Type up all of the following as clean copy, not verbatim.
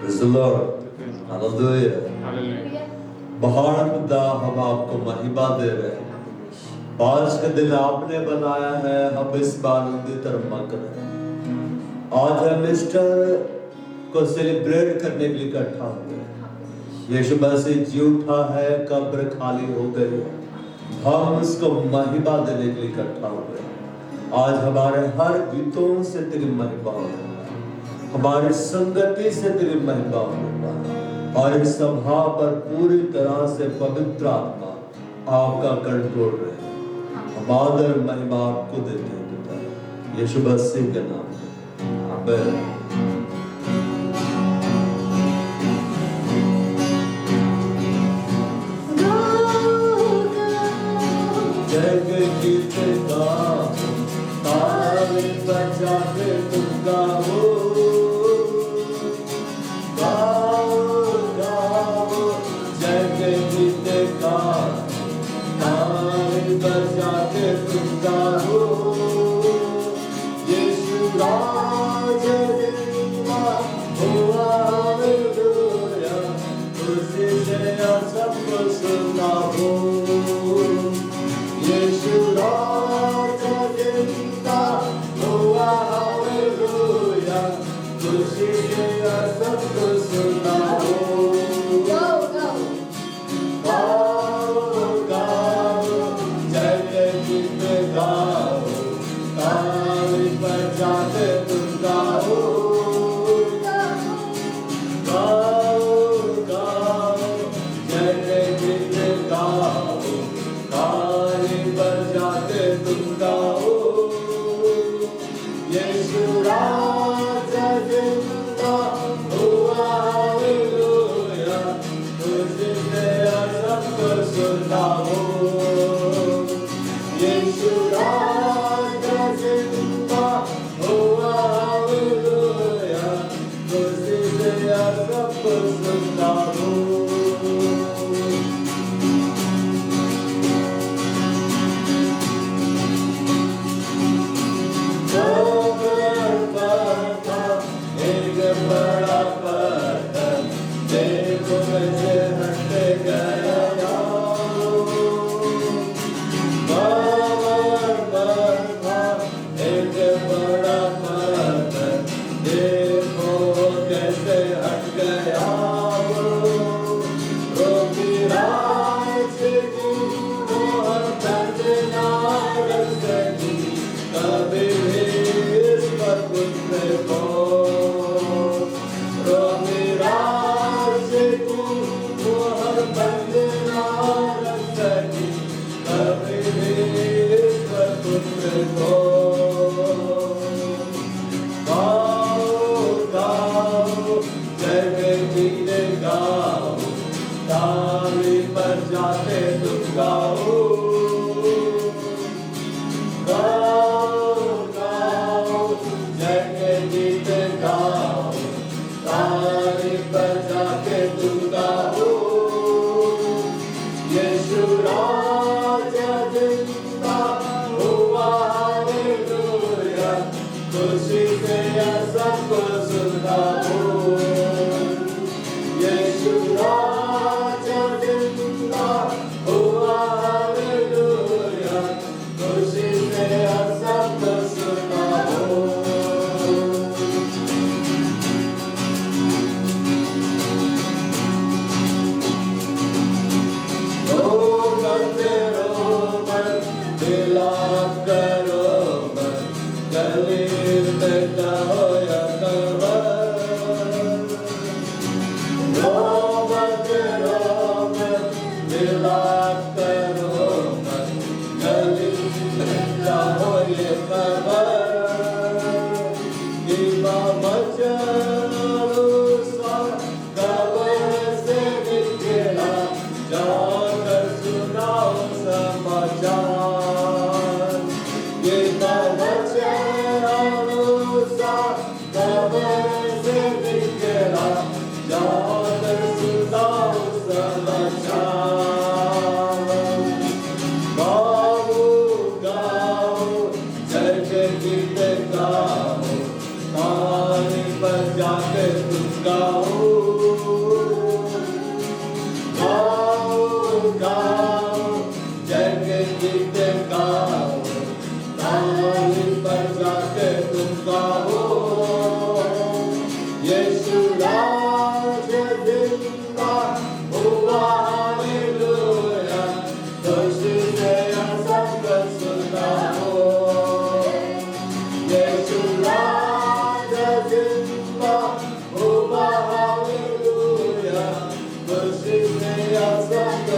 Praise the Lord. Hallelujah. बहुत खुदा हम आपको महिमा दे रहे हैं। आज का दिन आपने बनाया है, हम इस आनंदित और मगन हैं। आज हम ईस्टर को सेलिब्रेट करने के लिए इकट्ठा हुए हैं। यीशु मसीह जी उठा है, कब्र खाली हो गई, हम उसको महिमा देने के लिए इकट्ठा हुए हैं। आज हमारे हर गीतों से तेरी महिमा होगा, हमारी संगति से तेरी महिमा होगा, और इस सभा पर पूरी तरह से पवित्र आत्मा आपका कंट्रोल रहे। हम आदर महिमा आपको देते हैं पिता, यीशु मसीह के नाम में आमीन। जग गीत गाओ, ताली बजा के तुम गाओ, गाओ गाओ जग गीत गाओ, ताली बजा के तुम गाओ। यीशु राजा जिंदा हुआ, हालेलुया, खुशी से सबको सुनाओ। यीशु राजा जिंदा हुआ, हालेलुया, खुशी से सबको सुनाओ। गाओ गाओ जय गीत गाओ, ताली बजाते तुम गाओ। गाओ गाओ जय गीत गाओ, ताली बजाते तुम गाओ। यीशु राजा जिंदा हुआ, हालेलुया, खुशी से सबको सुनाओ। यीशु राजा जिंदा हुआ, हालेलुया, खुशी से सबको सुनाओ। एक बड़ा पत्थर देखो कैसे हट गया, एक बड़ा पत्थर देखो कैसे हट गया। रोकी राज की मोहर बंधना रख सकी, कभी भी इस पर पुत्र को। रोकी राज की मोहर बंधना रख सकी, कभी भी इस पर पुत्र को। गाओ गाओ जय गीत गाओ, ताली बजाते तुम गाओ। गाओ गाओ जय गीत गाओ, ताली बजाते तुम गाओ। यीशु राजा जिंदा हुआ, हालेलुया, खुशी से सबको सुनाओ। यीशु राजा जिंदा हुआ, गाओ गाओ गाओ जय के गीत गाओ ताली पर जाके तुम गाओ यीशु राजा जिंदा हुआ हालेलुया खुशी से सब सुनाओ यीशु राजा जिंदा हुआ हालेलुया खुशी से सब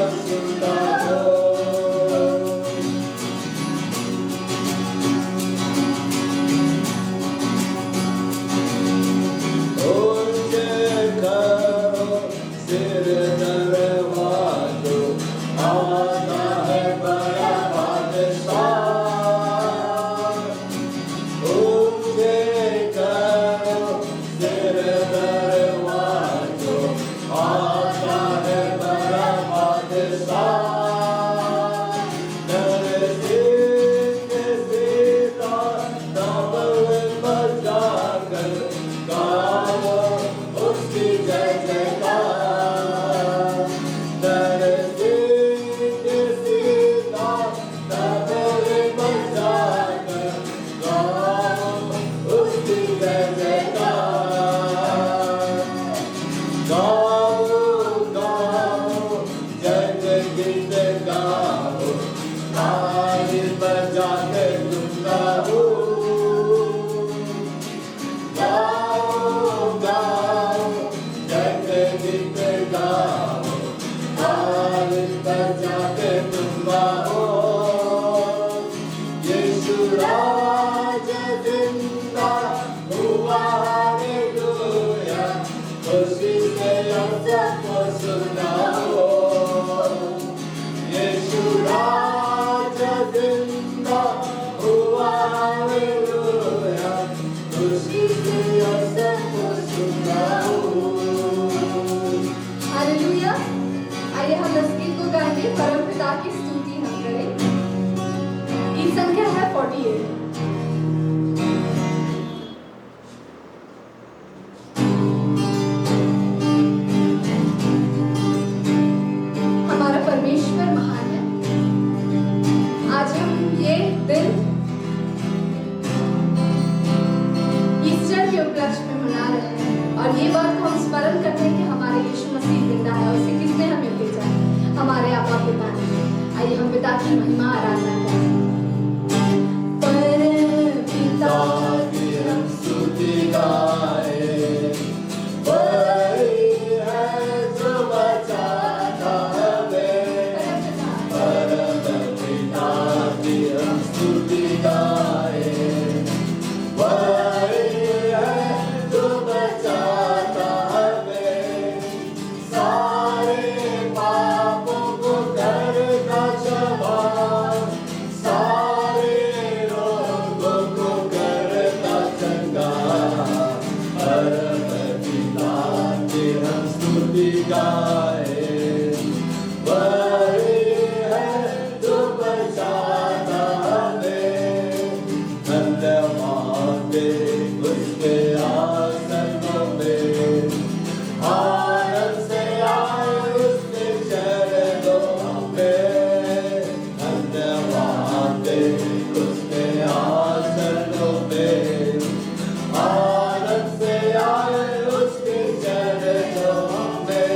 सुनाओ हालेलुया। आइए हम इस गीत को गाएंगे, परमपिता की स्तुति हम करें। गीत संख्या है 48। हमारा परमेश्वर महान है। आज हम ये दिन ईस्टर के उपलक्ष्य में मना रहे हैं और ये बात को हम स्मरण करते हैं कि हमारे यीशु मसीह जिंदा है और उसे किसने हमें भेजा है? हमारे आपा पिता ने। आइए हम पिता की महिमा आराधना करें। परमपिता की हम स्तुति गाएं, वही है जो बचाता हमें। परमपिता की हम स्तुति गाएं, वही है जो बचाता हमें। सारे पापों को करता क्षमा, सारे रोगों को करता चंगा। परमपिता की हम स्तुति गाएं, वही है जो बचाता हमें। धन्यवाद दे उसके आसनों में, आनंद से आए उसके चरणों में। धन्यवाद दे उसके आसनों में, आनंद से आए उसके चरणों में।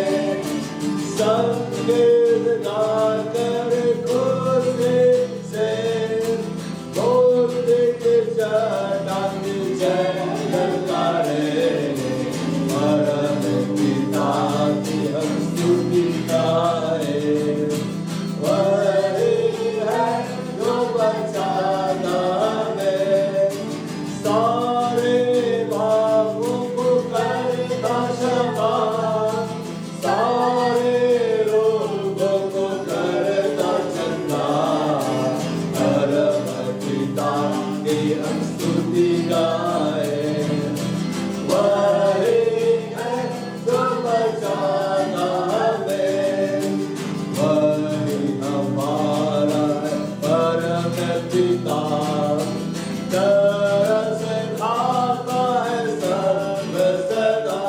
संगीत गाकर खुशी से बोलते के चढ़ाते जय जयकारे। परमपिता की हम स्तुति गाएं, वही है जो बचाता हमें। सारे पापों को करता क्षमा, सारे रोगों को करता चंगा। परमपिता की हम स्तुति गाएं, वही है जो बचाता हमें। वही हमारा है परमपिता, तरस खाता है सर्व सदा।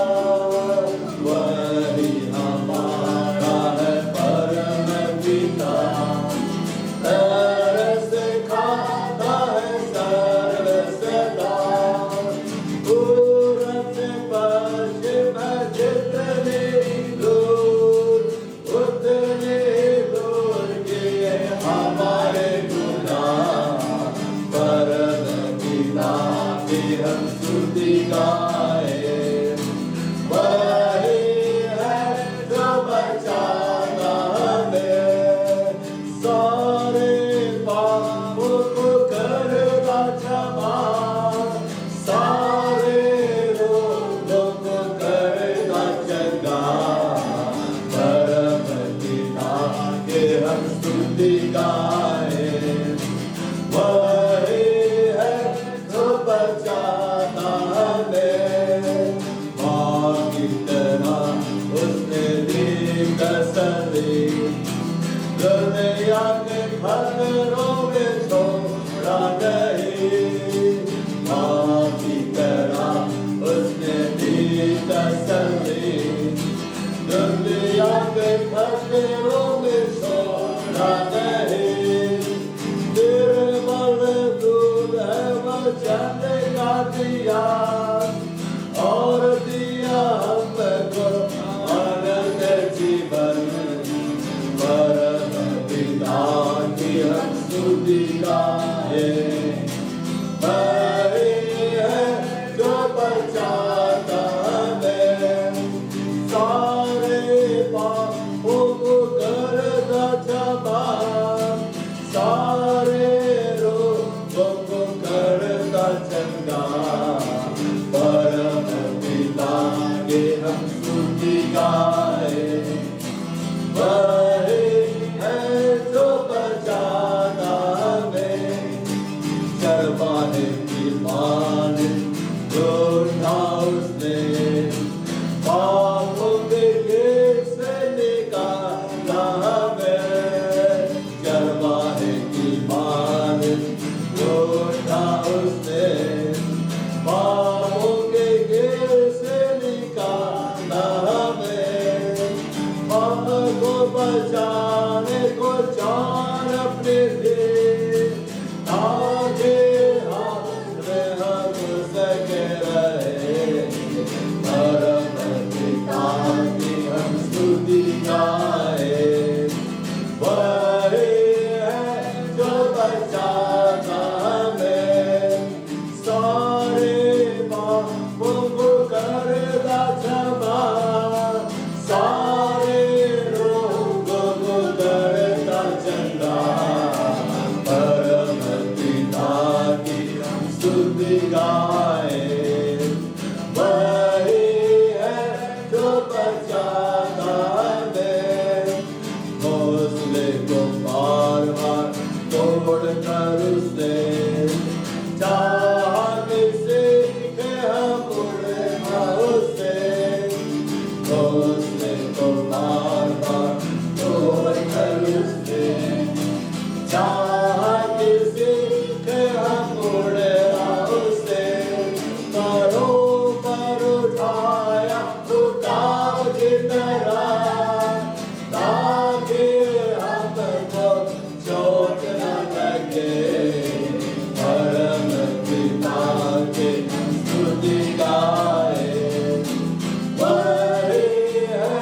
तरह उसने दी तसल्ली, दुनिया के खतरों में छोड़ा नहीं, माँ की तरह उसने दी तसल्ली, दुनिया के खतरों में छोड़ा नहीं, निर्मल दूध है वचन का दिया, और दिया हमको आनंद जीवन, परम पिता की हम स्तुति गाए, वही है जो बचाता हमें, सारे पापों को करता क्षमा, सारे रोगों को करता चंगा, परम पिता के हम स्तुति गाए, वही है जो बचाता हमें, चरवाहे की मान जो उठा उसने, पापों के घेर से निकाला हमें, चरवाहे की मान जो उठा उसने, पापों के घेर से निकाला हमें, हमको बचाने को जान अपने दे, ताकि हाथ में हम सके रहे, परम पिता की हम स्तुति गाए, वही है जो बचाता हमें, सारे पापों को करता क्षमा, सारे रोगों को करता चंगा, परम पिता की हम स्तुति गाए, वही है जो बचाता हमें, हौसले को मार मार तोड़कर उसने, चाहा किसी के हम उड़ना उससे, हौसले को मार मार तोड़कर उसने, चाहा किसी के हम उड़ना उससे, परों पर उठाया उठाव की तरह, ताकि हमको चोट न लगे, परम पिता के स्तुति गाए, वही है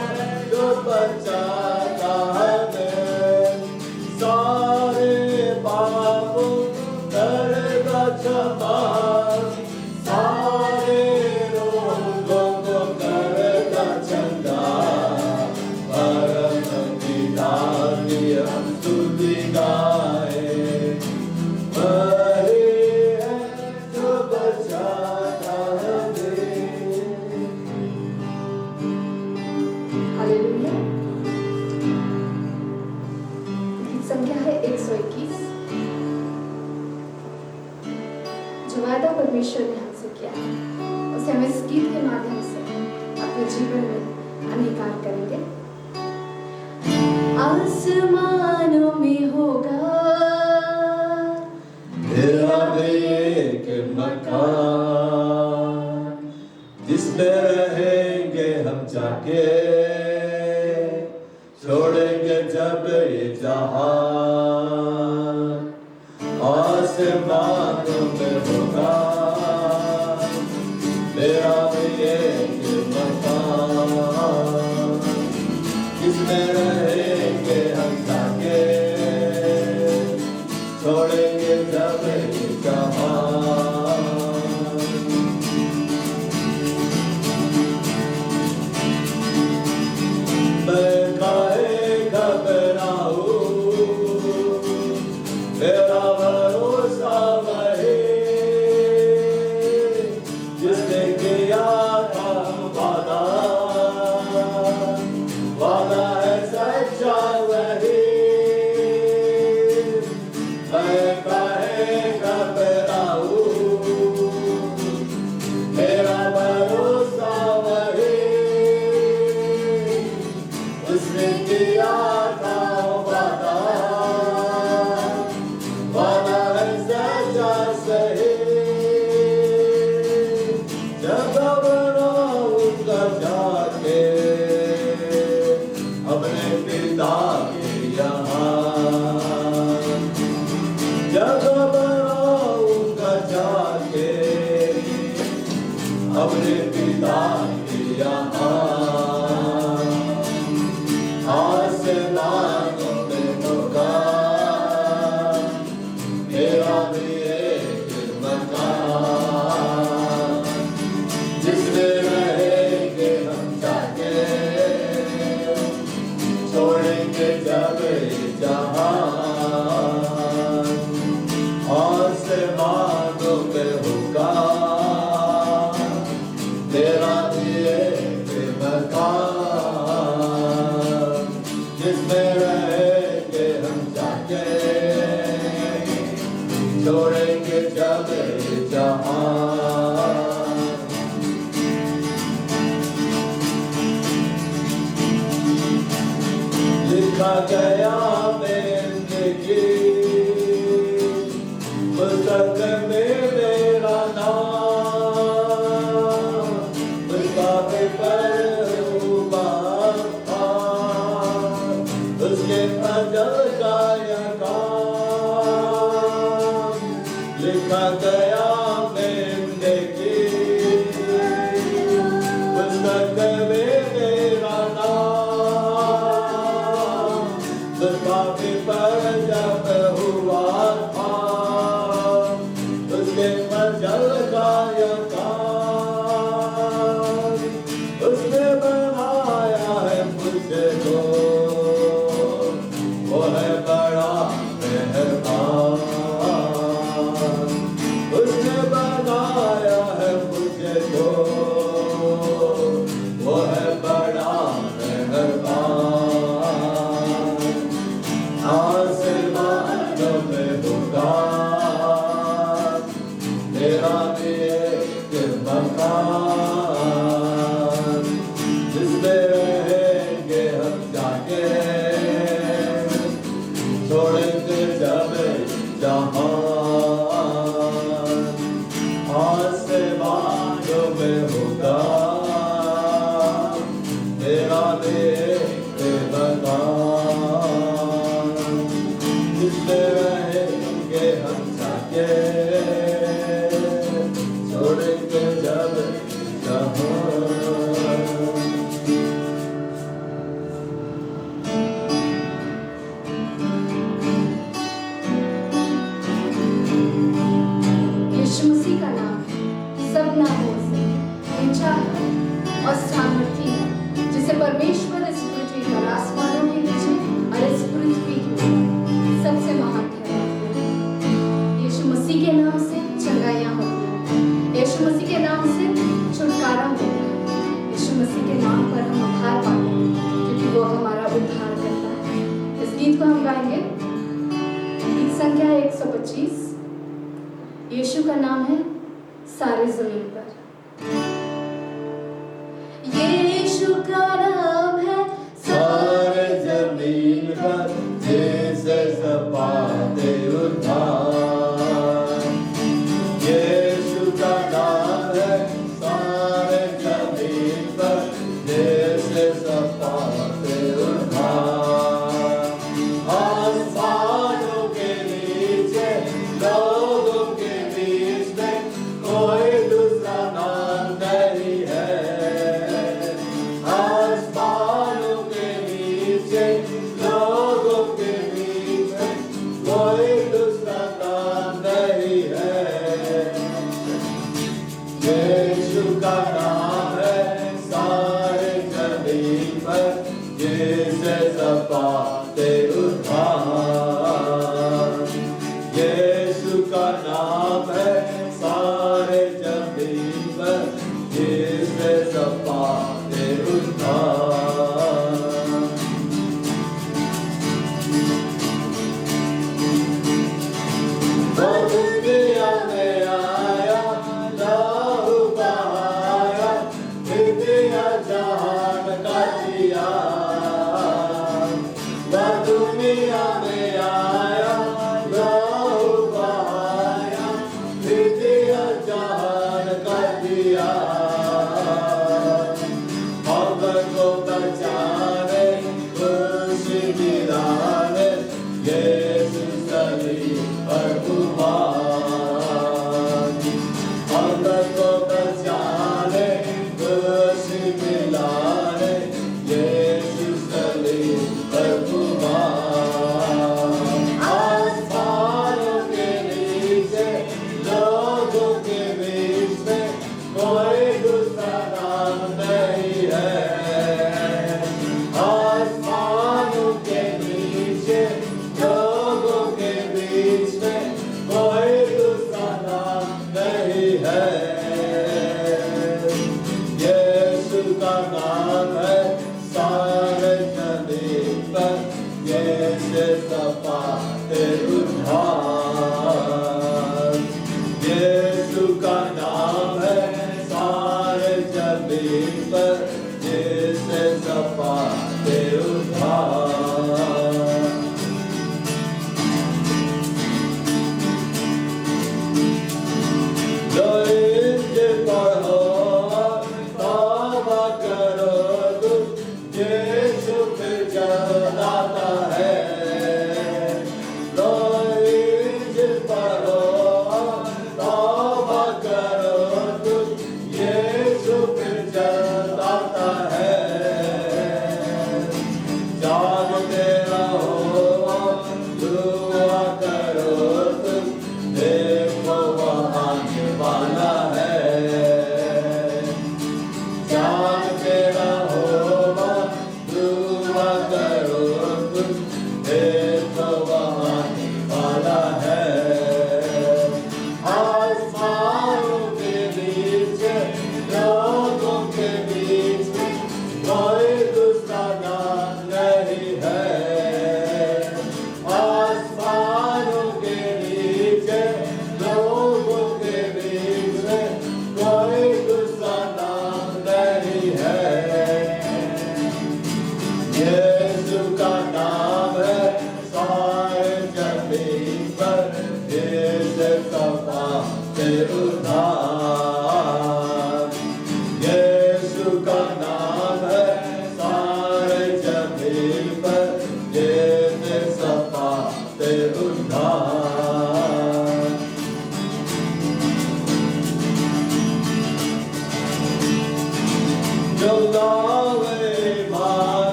जो बचाता हमें, सारे पापों करता क्षमा, सारे रोगों को करता चंगा, परम पिता की हम स्तुति गाए, वही है जो बचाता हमें। हालेलुया। गीत संख्या है 121, जो वादा परमेश्वर ने हमसे किया है, उसे हम इस गीत के माध्यम से अपने जीवन में अंगीकार करेंगे। आसमानों में होगा तेरा एक मकान, जिसमें रहेंगे हम जाके, छोड़ेंगे जब ये जहां, आसमानों में होगा तेरा एक मकान, जिसमें रहेंगे हम जाके, छोड़ेंगे जब ये जहां, मैं काहे घबराऊं, मेरा भरोसा वही लिखा गया जिंदगी पुस्तक में मेरा नाम, लिफाफे पर हुआ उसके अजल का यह काम, लिखा गया जिंदगी पुस्तक में मेरा नाम, लिफाफे पर जब हुआ था उसके अजल का यह काम, उसने बनाया है मुझको वो है बड़ा मेहरबान, उसने बनाया है मुझको वो है बड़ा मेहरबान, आसमानों में होगा तेरा भी एक मकान, जिसमें रहेंगे हम जाके छोड़ेंगे जब जहान, आसमानों में होगा तेरा भी एक मकान, जिसमें रहेंगे हम जाके छोड़ेंगे जब जहान। यीशु मसीह का नाम सब नामों से ऊंचा है और सामर्थी है, जिसे परमेश्वर इस पृथ्वी पर आसमानों के नीचे और इस पृथ्वी के ऊपर सबसे महान ठहराते हैं। यीशु मसीह के नाम से चंगाइयाँ होती हैं, यीशु मसीह के नाम से छुटकारा मिलता है, यीशु मसीह के नाम पर हम उद्धार पाते हैं, क्योंकि वो हमारा उद्धार करता है। इस गीत को हम गाएंगे, गीत संख्या 125। यीशु का नाम है सारे जमीन पर। यीशु का नाम है सारे जमीन पर जैसे सपाते उद्धार, यीशु का नाम है सारे जमीन पर जैसे सपाते उद्धार, आसमानों के नीचे लोगों के बीच में कोई दूसरा नाम नहीं है, आसमानों के नीचे लोगों के बीच में कोई दूसरा नाम नहीं है, यीशु का नाम है सारे जमीन पर जिसे सब पाते उद्धार, यीशु का नाम है सारे जमीन पर जिसे सब पाते उद्धार। वो दुनिया में आया लहू बहाया, दुनिया जहान का दिया, वो दुनिया में आया लहू बहाया, दुनिया जहान का दिया, हमको बचाने खुशी दिलाने यीशु सलीब पर हुआ, हमको बचाने खुशी दिलाने यीशु सलीब पर हुआ, आसमानों के नीचे लोगों के बीच में कोई दूसरा नाम नहीं है, आसमानों के नीचे लोगों के बीच में कोई दूसरा नाम नहीं है, यीशु का नाम है सारे जमीन पर जैसे सब पाते उद्धार, यीशु का नाम है सारे जमीन पर जैसे सब पाते उद्धार।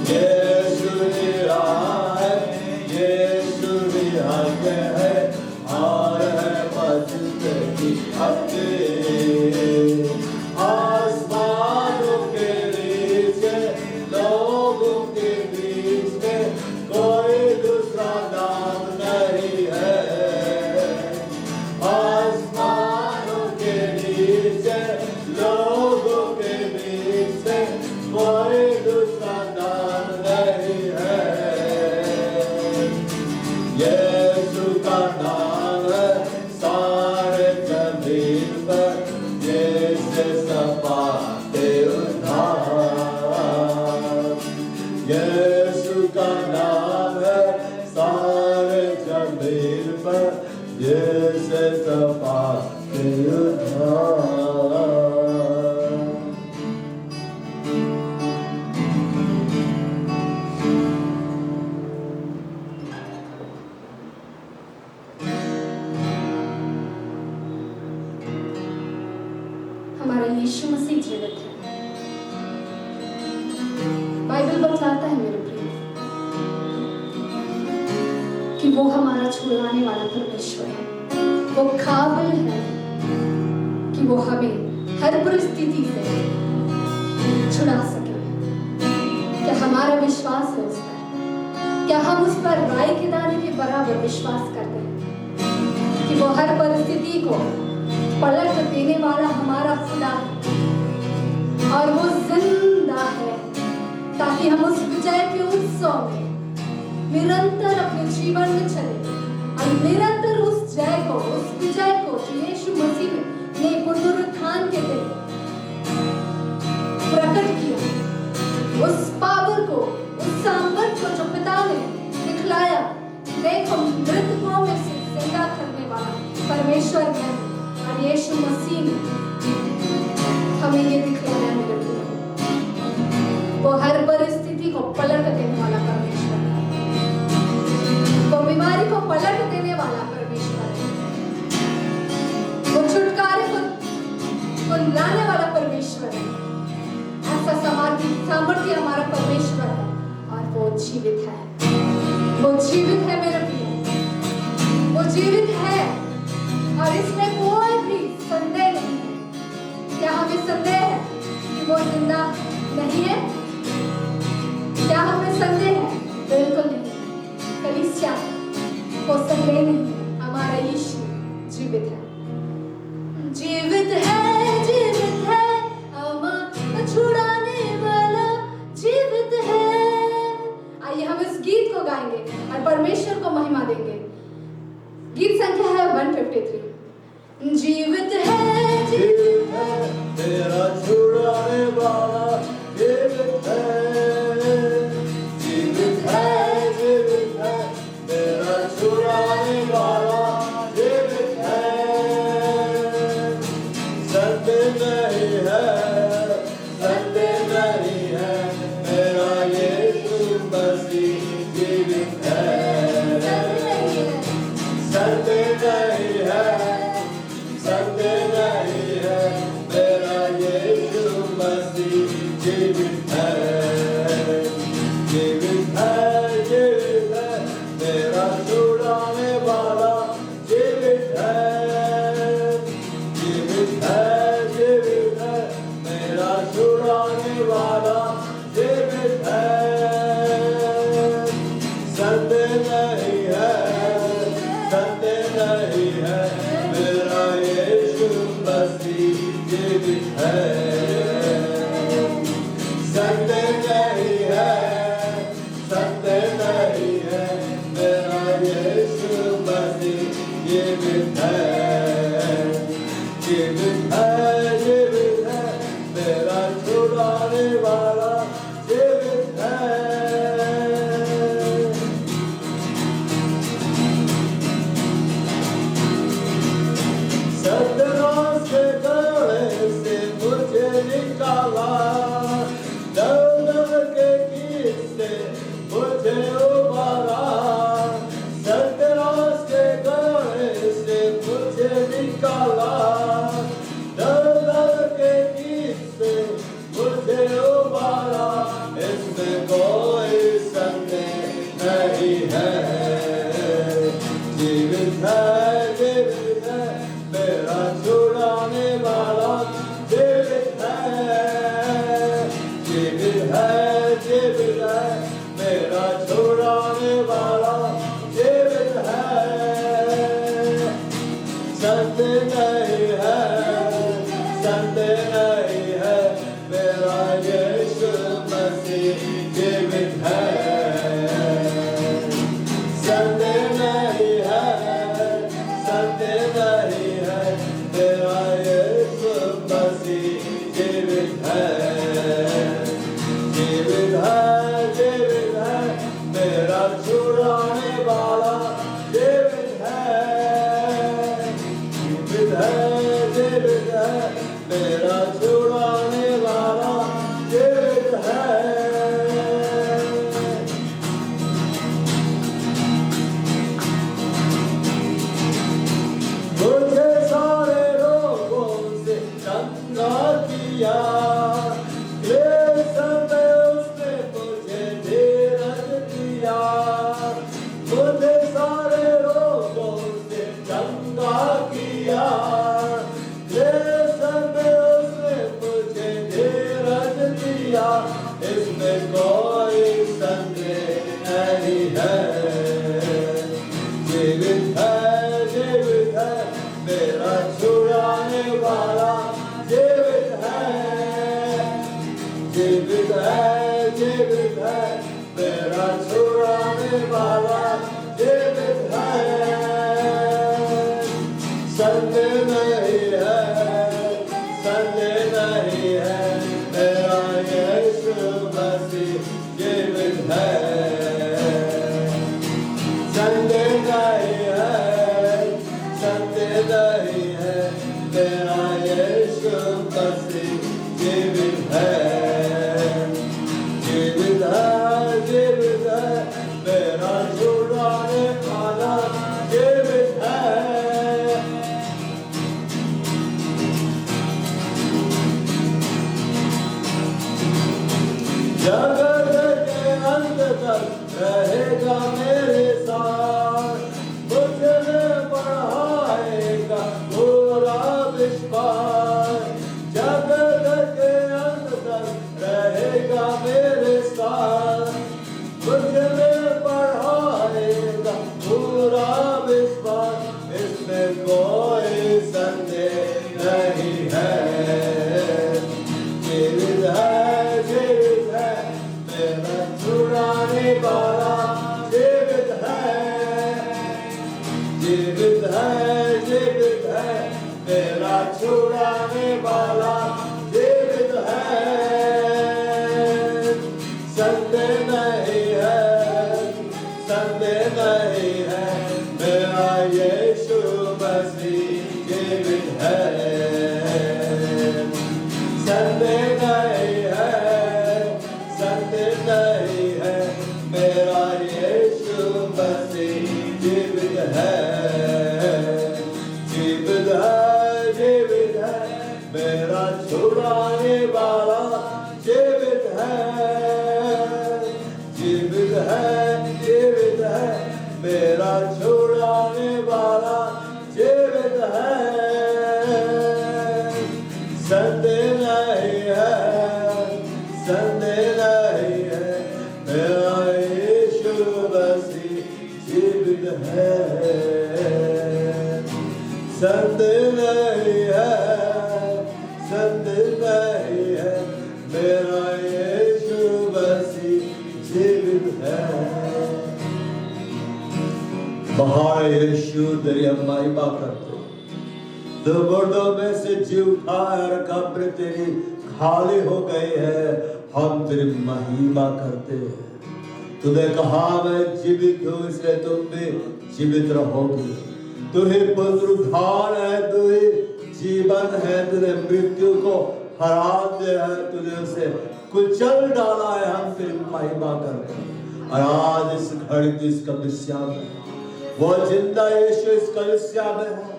यीशु मेरा है, यीशु भी हक है, और है मजद की हक। आसमानों के नीचे, लोगों के बीच में कोई दूसरा नाम नहीं है। आसमानों के नीचे, लोगों के बीच में कोई दूसरा नाम नहीं है। यीशु का नाम है सारे जमीन पर, जिससे सब पाते उद्धार। यीशु का नाम है सारे जमीन पर, जिससे सब पाते उद्धार। हमारा यीशु मसीह जीवित है। बाइबल बतलाता है मेरे प्रिय कि वो हमारा छुड़ाने वाला परमेश्वर है। वो काबिल है कि वो हमें हर परिस्थिति से छुड़ा सके। क्या हमारा विश्वास है उस पर? क्या हम उस पर राई के दाने के बराबर विश्वास करते हैं कि वो हर परिस्थिति को पलट देने वाला हमारा खुदा है और वो जिंदा है, ताकि हम उस विजय के उत्सव में निरंतर अपने जीवन में चले और निरंतर उस जय को, उस विजय को जो यीशु मसीह ने पुनरुत्थान के दिन प्रकट किया, उस पावर को, उस सामर्थ को जो पिता ने दिखलाया। देखो, मृतकों में से जिंदा करने वाला परमेश्वर है और यीशु मसीह ने हमें ये दिखलाया मेरे प्रिय। वो हर परिस्थिति को पलट देने वाला परमेश्वर है। वो बीमारी को पलट देने वाला परमेश्वर है। वो छुटकारे को लाने वाला परमेश्वर है। ऐसा सामर्थ्य हमारा परमेश्वर है और वो जीवित है। वो जीवित है मेरे प्रिय, वो जीवित है और इसमें कोई भी संदेह नहीं है। क्या हमें संदेह है कि वो जिंदा नहीं है? क्या हमें संदेह है? बिल्कुल नहीं। कलीसिया, वो संदेह नहीं है। हमारा यीशु जीवित है, जीवित है, जीवित है, हमें छुड़ाने वाला जीवित है। आइए हम इस गीत को गाएंगे और परमेश्वर को महिमा देंगे। गीत संख्या है 153। जीवित है, जीवित है, तेरा छुड़ाने वाला जीवित है। जीवित है, जीवित है, तेरा छुड़ाने वाला जीवित है। सत्य नहीं है, सत्य नहीं है, मेरा यीशु मसीह जीवित है। सत्य नहीं है, सत्य नहीं है, मेरा यीशु मसीह जीवित है। जीवित है, जीवित है, मेरा छुड़ाने वाला जीवित है। जीवित है, जीवित है, मेरा छुड़ाने वाला जीवित है। सत्य नहीं है, सत्य नहीं है, मेरा यीशु मसीह जीवित है। सत्य नहीं है, सत्य नहीं है, मेरा यीशु मसीह जीवित है। जीवित है, जीवित है, मेरा छुड़ाने वाला जीवित है। सतनाश के गले से मुझे निकाला, दर्द के गीत से मुझे उबारा। सतनाश के गले से मुझे निकाला, दर्द के गीत से मुझे दिया, इसमें कोई संदेह नहीं है। जीवित है मेरा छुड़ाने वाला, जीवित है, जीवित है मेरा छुड़ाने वाला, जीवित है। संदेह नहीं है, संदेह नहीं है, मेरा यीशु मसीह जीवित है। संदेह नहीं है, संदेह नहीं है, मेरा यीशु मसीह जीवित है। जीवित है, जीवित है, मेरा छुड़ाने वाला, जीवित है। जगत के अंत तक रहेगा मेरे साथ, मुझ में बढ़ाएगा पूरा विश्वास। जगत के अंत तक रहेगा मेरे साथ, मुझ में बढ़ाएगा पूरा विश्वास। इसमें कोई संदेह नहीं है। जीवित है, जीवित है मेरा छुड़ाने वाला, जीवित है, जीवित है, जीवित है मेरा छुड़ाने वाला, जीवित है। संदेह नहीं है, संदेह नहीं है, मेरा यीशु मसीह जीवित है। संदेह नहीं है, संदेह नहीं है, मेरा यीशु मसीह जीवित है। जीवित है, जीवित है मेरा छुड़ाने वाला, जीवित है। जीवित है, जीवित है मेरा छुड़ाने वाला, जीवित है। संदेह नहीं है, संदेह नहीं है, मेरा यीशु मसीह जीवित है। संदेह नहीं है, संदेह नहीं है, मेरा यीशु मसीह जीवित है। महान यीशु तेरी हम महिमा करते, तो मुर्दों में से जी उठा और कब्र तेरी खाली हो गई है, हम तेरी महिमा करते हैं। तूने कहा मैं जीवित हूँ, इसलिए तुम भी जीवित रहोगे। तू ही पुनरुत्थान है, तू ही जीवन है, तूने मृत्यु को हरा दिया है, तूने उसे कुचल डाला है, हम तेरी महिमा करते हैं। और आज इस घड़ी इस कलीसिया में वो जिंदा यीशु इस कलीसिया में है,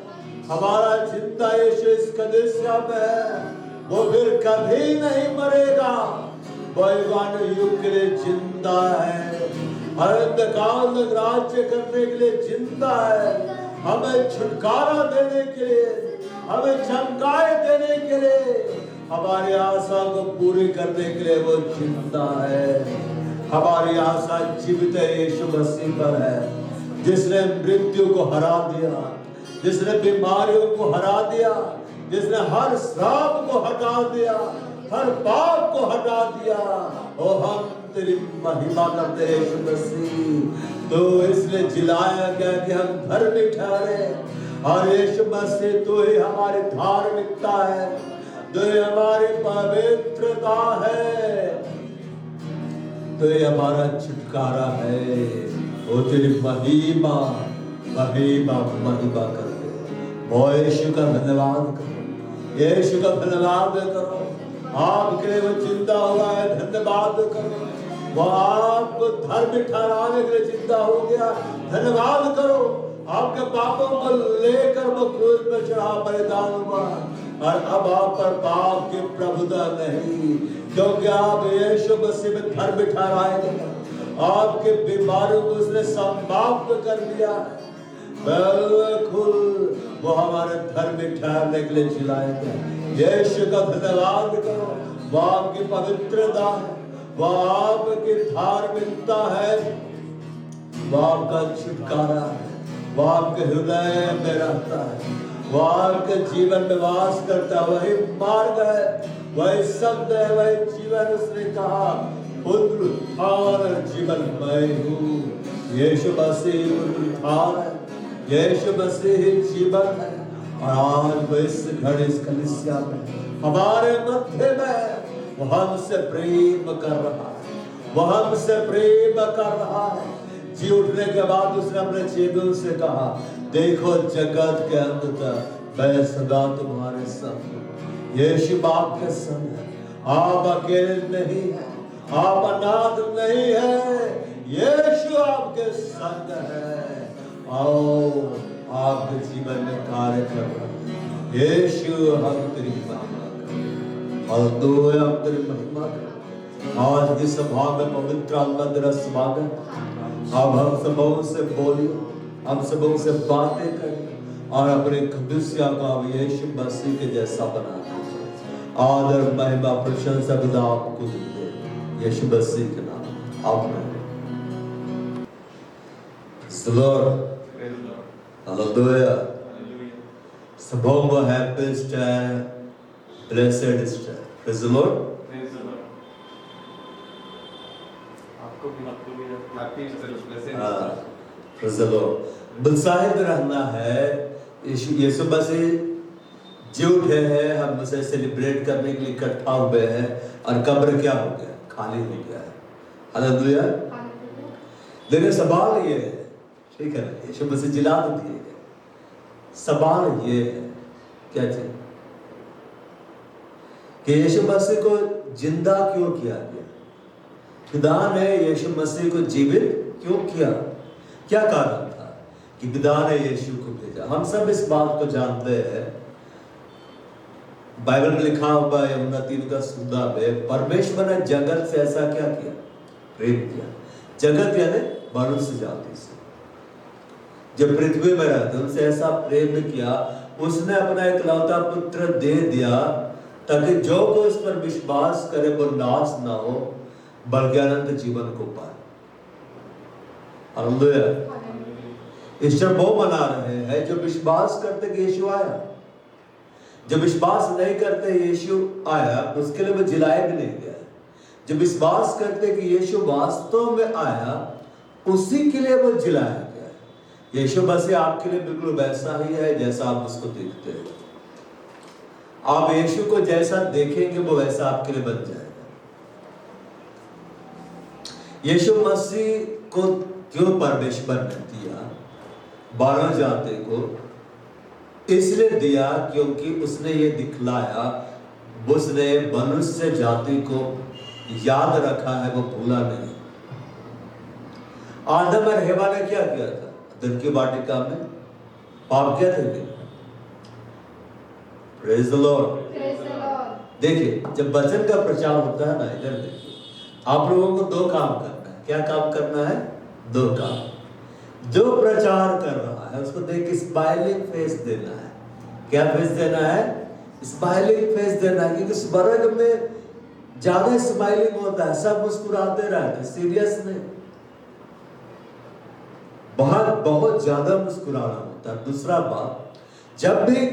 हमारा जिंदा यीशु इस कलीसिया में है। वो फिर कभी नहीं मरेगा, वो युगान युग के लिए जिंदा है, अनंत काल तक राज्य करने के लिए जिंदा है, हमें छुटकारा देने के लिए, हमें चमकाए देने के लिए, हमारी आशा को पूरी करने के लिए वो जिंदा है। हमारी आशा जीवित यीशु मसीह पर है, जिसने मृत्यु को हरा दिया, जिसने बीमारियों को हरा दिया, जिसने हर श्राप को हटा दिया, हर पाप को हटा दिया। ओ हम तेरी महिमा करते हैं यीशु मसीह, तो इसलिए जिलाया गया कि हम धर्मी ठहरे। और यीशु मसीह तू ही हमारी धार्मिकता है, तू ही हमारी पवित्रता है, तू ही हमारा छुटकारा है। ओ तेरी महिमा महिमा महिमा करते, ओ यीशु का धन्यवाद करो, यीशु का धन्यवाद करो। आपके लिए वो जिंदा हुआ है, धन्यवाद करो। वो आपको धर्म ठहराने के लिए जिंदा हो गया, धन्यवाद करो। आपके पापों को लेकर वो क्रूस पर चढ़ा बलिदान हुआ, और अब आप पर पाप की प्रभुता नहीं, क्योंकि आप यीशु मसीह में धर्म ठहराए गए। आपके बीमारियों को उसने समाप्त कर दिया, बिल्कुल वो हमारे धर्म में ठहरने के लिए जिलाए गए। यीशु का धन्यवाद करो, वह आपकी पवित्रता है, वह आपकी धार्मिकता है, वह आपका छुटकारा है, वह आपके हृदय में रहता है, वह आपके जीवन में वास करता है। वही मार्ग है, वही शब्द है, वही जीवन। उसने कहा पुनरुत्थान जीवन मैं हूँ। यीशु मसीह पुनरुत्थान है, यीशु मसीह जीवन है। और आज वो इस घड़ी इस कलीसिया में हमारे मध्य में वो हमसे प्रेम कर रहा है, वो हमसे प्रेम कर रहा है। जी उठने के बाद उसने अपने चेलों से कहा, देखो जगत के अंत तक मैं सदा तुम्हारे संग हूं। यीशु बाप के संग है, आप अकेले नहीं है, आप अनाथ नहीं है, यीशु आपके संग है। आओ आपके जीवन में कार्य कर रहा है यीशु। हम तेरी महिमा करें, हालेलुया, हम तेरी महिमा करें। आज की सभा में पवित्र आत्मा तेरा स्वागत। अब हम सबों से बोलिए, हम सबों से बातें करें और अपने कलीसिया को अब यीशु मसीह के जैसा बना दीजिए। आदर महिमा प्रशंसा खुदा आपको दे, यीशु मसीह के नाम आमीन। Hallelujah. Sabongo happiest blessed. Praise the Lord. Praise the Lord. आपको भी happy blessed. Praise the Lord. उत्साहित रहना है। यीशु मसीह जी उठे हैं, हम उसे सेलिब्रेट करने के लिए इकट्ठा हुए हैं और कब्र क्या हो गया? खाली हो गया है। हालेलुया। लेकिन सवाल ये है, ठीक है ना, यीशु मसीह जिला तो दिए गए। सवाल ये है, क्या चीज कि यीशु मसीह को जिंदा क्यों किया गया? खुदा ने यीशु मसीह को जीवित क्यों किया? क्या कारण था कि खुदा ने यीशु को भेजा? हम सब इस बात को जानते हैं, बाइबल में लिखा हुआ है यूहन्ना 3:14 में, परमेश्वर ने जगत से ऐसा क्या किया? प्रेम किया। जगत यानी मनुष्य जाति से, जो पृथ्वी में रहते उनसे ऐसा प्रेम किया, उसने अपना एकलौता पुत्र दे दिया ताकि जो कोई उस पर विश्वास करे वो नाश ना हो बल्कि अनंत जीवन को पाए। हालेलुया। ईस्टर वो मना रहे हैं जो विश्वास करते कि यीशु आया। जो विश्वास नहीं करते यीशु आया, उसके लिए वो जिलाया भी नहीं गया। जो विश्वास करते कि यीशु वास्तव में आया, उसी के लिए वो जिलाया गया। यीशु मसीह आपके लिए बिल्कुल वैसा ही है जैसा आप उसको देखते हैं। आप यीशु को जैसा देखेंगे वो वैसा आपके लिए बन जाएगा। यीशु मसीह को क्यों परमेश्वर ने दिया? 12 जाति को इसलिए दिया क्योंकि उसने ये दिखलाया, उसने मनुष्य जाति को याद रखा है, वो भूला नहीं। आदम और हवा ने क्या किया था? दिन की वाटिका में पाप किया था। Praise the Lord. देखिए, जब वचन का प्रचार होता है ना, इधर देखिए, आप लोगों को 2 काम करना है। क्या काम करना है? 2 काम। जो प्रचार कर रहा है उसको देख के स्माइलिंग फेस देना है। क्या फेस देना है? स्माइलिंग फेस देना है, क्योंकि स्वर्ग में ज्यादा स्माइलिंग होता है, सब मुस्कुराते रहते, सीरियस नहीं, बहुत ज्यादा मुस्कुराना होता है। दूसरा बात, जब भी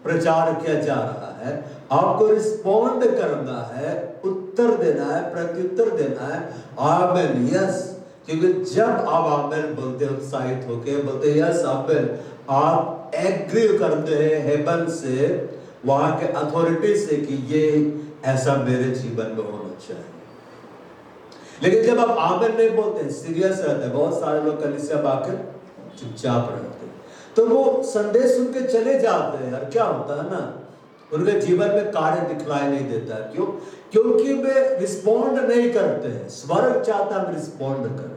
प्रचार किया जा रहा है आपको रिस्पॉन्ड करना है, उत्तर देना है, प्रत्युत्तर देना है। आमेन, यस। क्योंकि जब आप आमेन बोलते हैं, उत्साहित होकर बोलते हैं यस आमेन, आप एग्री करते हैं हेवन से, वहां के अथॉरिटी से कि ये ऐसा मेरे जीवन में होना चाहिए। लेकिन जब आप आमेन नहीं बोलते हैं, सीरियस रहते हैं, बहुत सारे लोग कलीसिया में आकर चुपचाप रहते हैं, तो वो संदेश सुन के चले जाते हैं। और क्या होता है ना, उनके जीवन में कार्य दिखलाई नहीं देता है। क्यों? क्योंकि वे रिस्पॉन्ड नहीं करते हैं। स्वर्ग चाहता है हम रिस्पॉन्ड करें।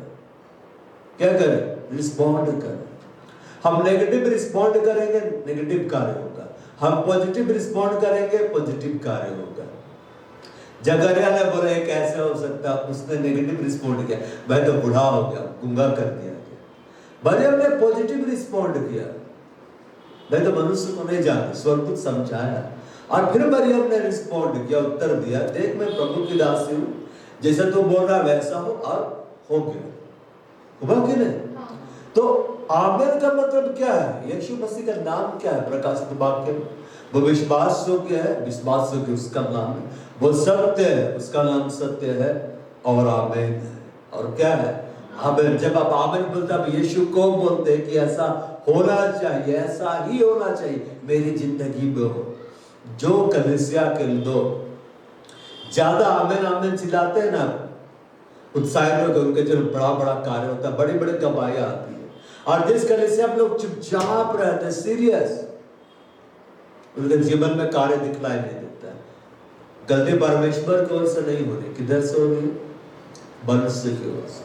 क्या करें? रिस्पॉन्ड करें। हम नेगेटिव रिस्पॉन्ड करेंगे, नेगेटिव कार्य होगा। हम पॉजिटिव रिस्पॉन्ड करेंगे, पॉजिटिव कार्य होगा। जकरिया ने बोला ये कैसे हो सकता? उसने नेगेटिव रिस्पॉन्ड किया, मैं तो बूढ़ा हो गया, गूंगा कर दिया। मरियम ने पॉजिटिव रिस्पॉन्ड किया, मैं तो मनुष्य को नहीं जानती, स्वर्गदूत समझाया। और फिर मरियम ने रिस्पॉन्ड किया, उत्तर दिया, देख मैं प्रभु की दासी हूँ, जैसा तू बोल रहा वैसा हो, और हो गया। हुआ कि नहीं? तो आमेन का मतलब क्या है? यीशु मसीह का नाम क्या है? प्रकाशित वाक्य में वो विश्वास योग्य है, विश्वास योग्य उसका नाम है, वो सत्य है, उसका नाम सत्य है, और आमेन है। और क्या है? आमेन। जब आप आमेन बोलते हैं, यीशु को बोलते हैं कि ऐसा होना चाहिए, ऐसा ही होना चाहिए मेरी जिंदगी में हो। जो कलीसिया के लोग ज्यादा आमेन आमेन चिल्लाते हैं ना, उत्साहित होकर, उनके जो बड़ा बड़ा कार्य होता है, बड़ी बड़ी गवाहियां आती है, और जिस कलीसिया में लोग चुपचाप रहते हैं, सीरियस, उनके जीवन में कार्य दिखलाई नहीं देता है। गलती परमेश्वर की ओर से नहीं हो रही, किधर से हो रही है? मनुष्य की ओर से।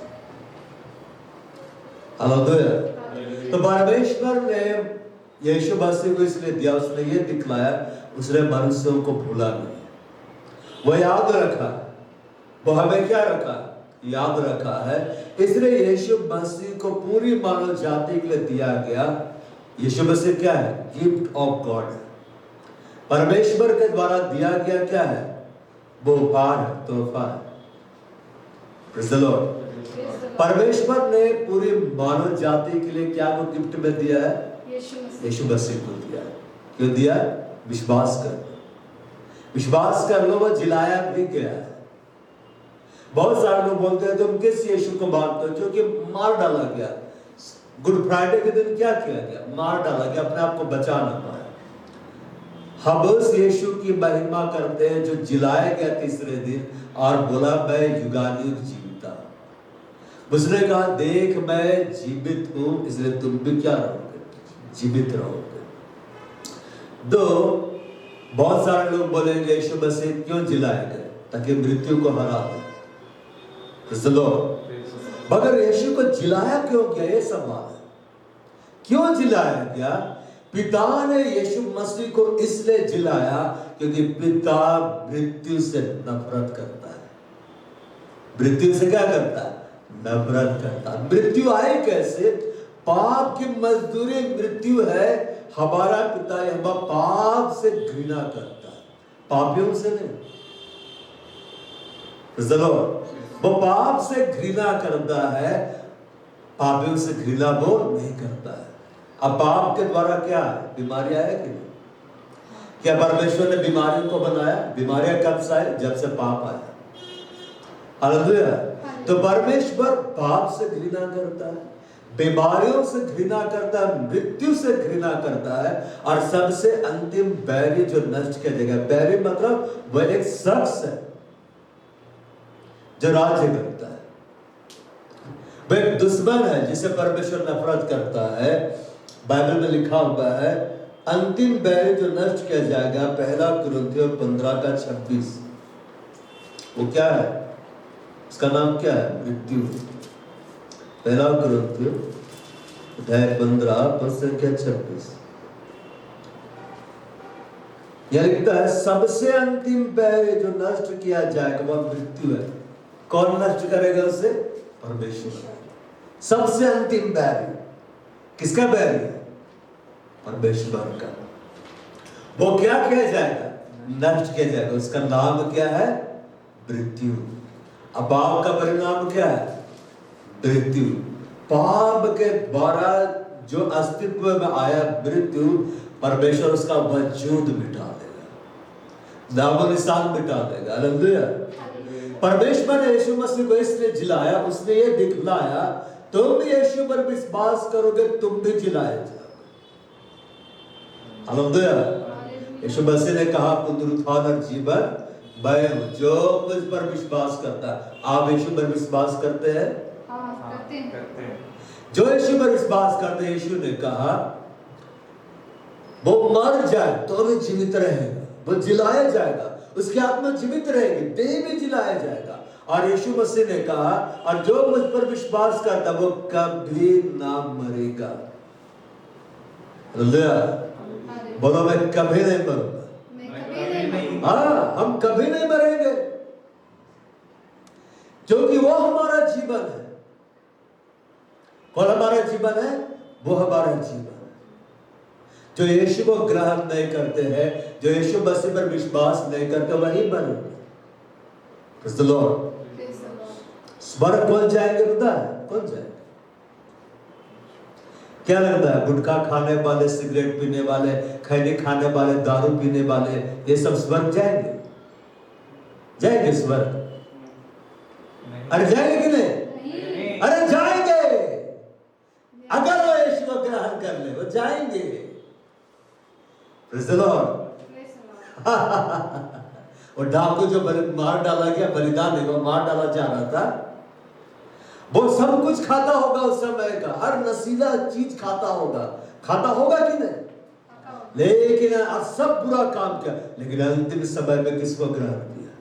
हालेलुया। तो परमेश्वर ने यीशु मसीह को इसलिए दिया, उसने ये दिखलाया, उसने मनुष्यों को भूला नहीं, वो याद रखा, वो हमें क्या रखा? याद रखा है। इसलिए यीशु मसीह को पूरी मानव जाति के लिए दिया गया। यीशु मसीह क्या है? गिफ्ट ऑफ गॉड, परमेश्वर के द्वारा दिया गया क्या है? वो उपहार है, तोहफा है। Praise the Lord. परमेश्वर ने पूरी मानव जाति के लिए क्या को गिफ्ट में दिया है? यीशु मसीह को दिया है। क्यों दिया? विश्वास कर लो, विश्वास कर लो, वो जिलाया भी गया है। बहुत सारे लोग बोलते हैं तुम किस यीशु को मानते हो? क्योंकि मार डाला गया। गुड फ्राइडे के दिन क्या किया गया? मार डाला गया, अपने आप को बचा ना पाया। हम उस यीशु की महिमा करते हैं जो जिलाया गया तीसरे दिन, और बोला मैं युगानुयुग जीविता हूं। उसने कहा देख मैं जीवित हूं, इसलिए तुम भी क्या रहोगे? जीवित रहोगे। दो, बहुत सारे लोग बोलेंगे यीशु मसीह क्यों जिलाए गए? ताकि मृत्यु को हरा दे। मगर यीशु को जिलाया क्यों गया? ये सवाल है। क्यों जिलाया गया? पिता ने यीशु मसीह को इसलिए जिलाया क्योंकि पिता मृत्यु से नफरत करता है। मृत्यु से क्या करता है? नफरत करता है। मृत्यु आई कैसे? पाप की मजदूरी मृत्यु है। हमारा पिता यहोवा पाप से घृणा करता है, पापियों से नहीं। वो पाप से घृणा करता है, पापियों से घृणा वो नहीं करता है। अब पाप के द्वारा क्या है? बीमारियां है कि नहीं? क्या परमेश्वर ने बीमारियों को बनाया? बीमारियां कब से आई? जब से पाप आया। हालेलुया। तो परमेश्वर पाप से घृणा करता है, बीमारियों से घृणा करता है, मृत्यु से घृणा करता है, और सबसे अंतिम बैरी जो नष्ट किया जाएगा। बैरी मतलब वह एक शख्स है जो राज्य करता है, वह एक दुश्मन है जिसे परमेश्वर नफरत करता है। बाइबल में लिखा हुआ है अंतिम बैरी जो नष्ट किया जाएगा, 1 कुरिन्थियों 15:26। वो क्या है? उसका नाम क्या है? मृत्यु। 1 कुरिन्थियों 15:26 यह लिखता है सबसे अंतिम बैरी जो नष्ट किया जाएगा वह मृत्यु है। कौन नष्ट करेगा उसे? परमेश्वर। सबसे अंतिम बैरी किसका बैरी है? परमेश्वर का। वो क्या किया जाएगा? नष्ट किया जाएगा। उसका नाम क्या है? मृत्यु। अब पाप का परिणाम क्या है? मृत्यु। पाप के द्वारा जो अस्तित्व में आया मृत्यु, परमेश्वर उसका वजूद मिटा देगा, नामो निशान मिटा देगा। हालेलुया। परमेश्वर ने यीशु मसीह को इसलिए जिलाया, उसने ये दिखलाया तुम यीशु पर विश्वास करोगे तुम भी जिलाए जाओगे। हालेलुया। यीशु मसीह ने कहा पुनरुत्थान और जीवन मैं हूं, जो मुझ पर विश्वास करता है। आप यीशु पर विश्वास करते हैं? करते हैं। जो यीशु पर विश्वास करते हैं, यीशु ने कहा वो मर जाए तो भी जीवित रहेगा, वो जिलाया जाएगा, उसकी आत्मा जीवित रहेगी, देह भी जिलाया जाएगा। और यीशु मसीह ने कहा और जो मुझ पर विश्वास करता वो कभी ना मरेगा। बोलो मैं कभी नहीं मरूंगा। हाँ, हम कभी नहीं मरेंगे, क्योंकि वो हमारा जीवन है। कौन हमारा जीवन है? वो हमारा जीवन है। जो यीशु को ग्रहण नहीं करते हैं, जो यीशु मसीह पर विश्वास नहीं करते, वही मरेंगे। Praise the Lord। स्वर्ग कौन जाएंगे पता है? कौन जाएंगे? क्या लगता है? गुटखा खाने वाले, सिगरेट पीने वाले, खैनी खाने वाले, दारू पीने वाले, ये सब स्वर्ग जाएंगे? जाएंगे स्वर्ग? अरे जाएंगे कि नहीं? अरे जाएंगे। अगर वो यीशु को ग्रहण कर ले, वो जाएंगे। Praise the Lord। वो डाकू जो मार डाला गया, बलिदान नहीं, वो मार डाला जा रहा था, वो सब कुछ खाता होगा उस समय का, हर नशीला चीज खाता होगा कि नहीं? लेकिन अब सब बुरा काम किया, लेकिन अंतिम समय में किसको ग्रहण किया?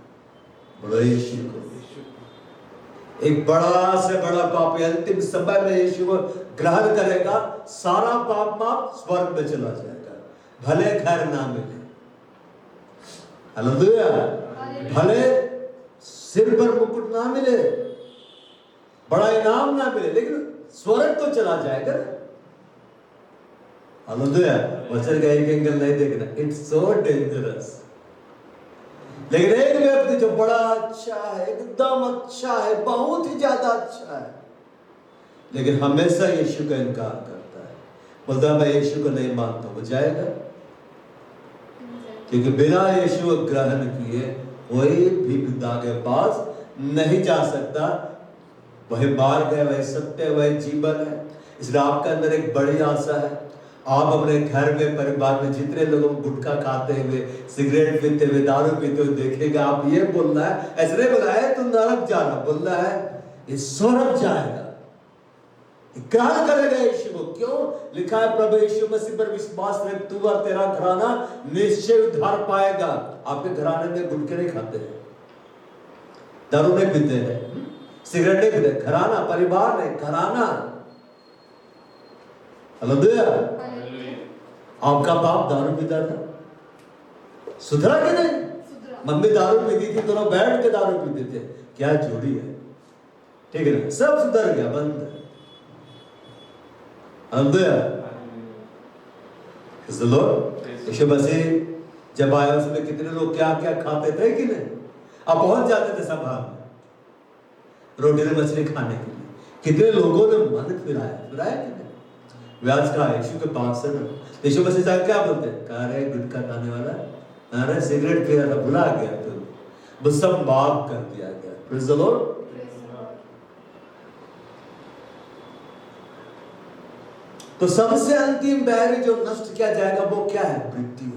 बोलो यीशु को। एक बड़ा से बड़ा पापी अंतिम समय में यीशु को ग्रहण करेगा, सारा पाप माफ, स्वर्ग में चला जाएगा, भले खैर ना मिले। हालेलुया। भले सिर पर मुकुट ना मिले, बड़ा इनाम ना मिले, लेकिन स्वर्ग तो चला जाएगा ना। हालेलुया। वचन का एक एंगल नहीं देखना, इट्स सो डेंजरस। लेकिन एक व्यक्ति जो बड़ा अच्छा है, एकदम अच्छा है, बहुत ही ज्यादा अच्छा है, लेकिन हमेशा यीशु का इनकार करता है, बोलता है मैं यीशु को नहीं मानता, वो जाएगा? क्योंकि बिना यीशु को ग्रहण किए कोई भी पिता के पास नहीं जा सकता। वही मार्ग है, वही सत्य है, वही जीवन है। इसलिए आपके अंदर एक बड़ी आशा है। आप अपने घर में, परिवार में जितने लोगों को गुटखा खाते हुए, सिगरेट पीते हुए, दारू पीते हुए देखेगा, आप ये बोलना है, ऐसे नहीं बोला है तुम नरक जाना, बोलना है ये स्वर्ग जाएगा, ग्रहण करेगा यीशु को। क्यों? लिखा है प्रभु यीशु मसीह पर विश्वास रख, तू और तेरा घराना निश्चय उद्धार पाएगा। आपके घराने में गुटखे नहीं खाते हैं, दारू नहीं पीते हैं, सिगरेट नहीं पीते, घराना, परिवार नहीं, घराना। हालेलुया। आपका बाप दारू पीता था, सुधरा कि नहीं? मम्मी दारू पीती थी, दोनों बैठ के दारू पीते थे, क्या जोड़ी है, ठीक है ना? सब सुधर गया, बंद। हालेलुया। यीशु मसीह जब आया, उसमें कितने लोग क्या क्या खाते थे कि नहीं? अब पहुंच जाते थे सभा में रोटी और मछली खाने के लिए। कितने लोगों ने मन फिराया कि नहीं? व्याज का यीशु के पास से ना, यीशु मसीह साहब क्या बोलते? कह रहे गुटखा खाने वाला, अरे सिगरेट पी रहा था, भुला गया तू, वो सब माफ कर दिया गया। Praise the Lord. तो सबसे अंतिम बैरी जो नष्ट किया जाएगा वो क्या है? मृत्यु।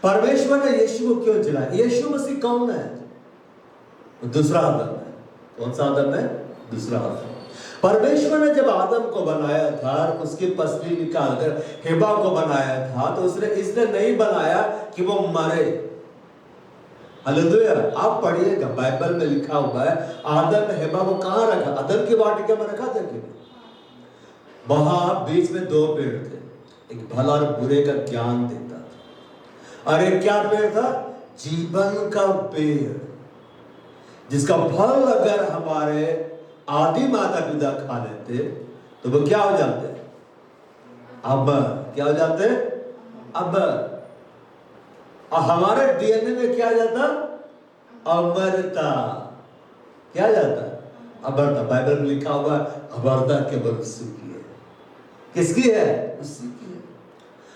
परमेश्वर ने यीशु को क्यों जलाया? यीशु मसीह कौन है? दूसरा आदम है। कौन सा आदम है? दूसरा आदम। परमेश्वर ने जब आदम को बनाया था, उसकी पसली निकालकर हेबा को बनाया था, तो उसने इसलिए नहीं बनाया कि वो मरे। हालेलुया। आप पढ़िएगा, बाइबल में लिखा हुआ है आदम ने हेबा को कहां रखा? अदन की वाटिका में रखा था कि वहां बीच में दो पेड़ थे, एक भला और बुरे का ज्ञान देता था, और एक क्या पेड़ था? जीवन का पेड़, जिसका फल अगर हमारे आदि माता पिता खा लेते तो वो क्या हो जाते? अमर। क्या हो जाते? अमर। और हमारे डीएनए में क्या जाता? अमरता। क्या जाता? अमरता। बाइबल में लिखा हुआ अमरता केवल उसी की है। किसकी है? उसी की है।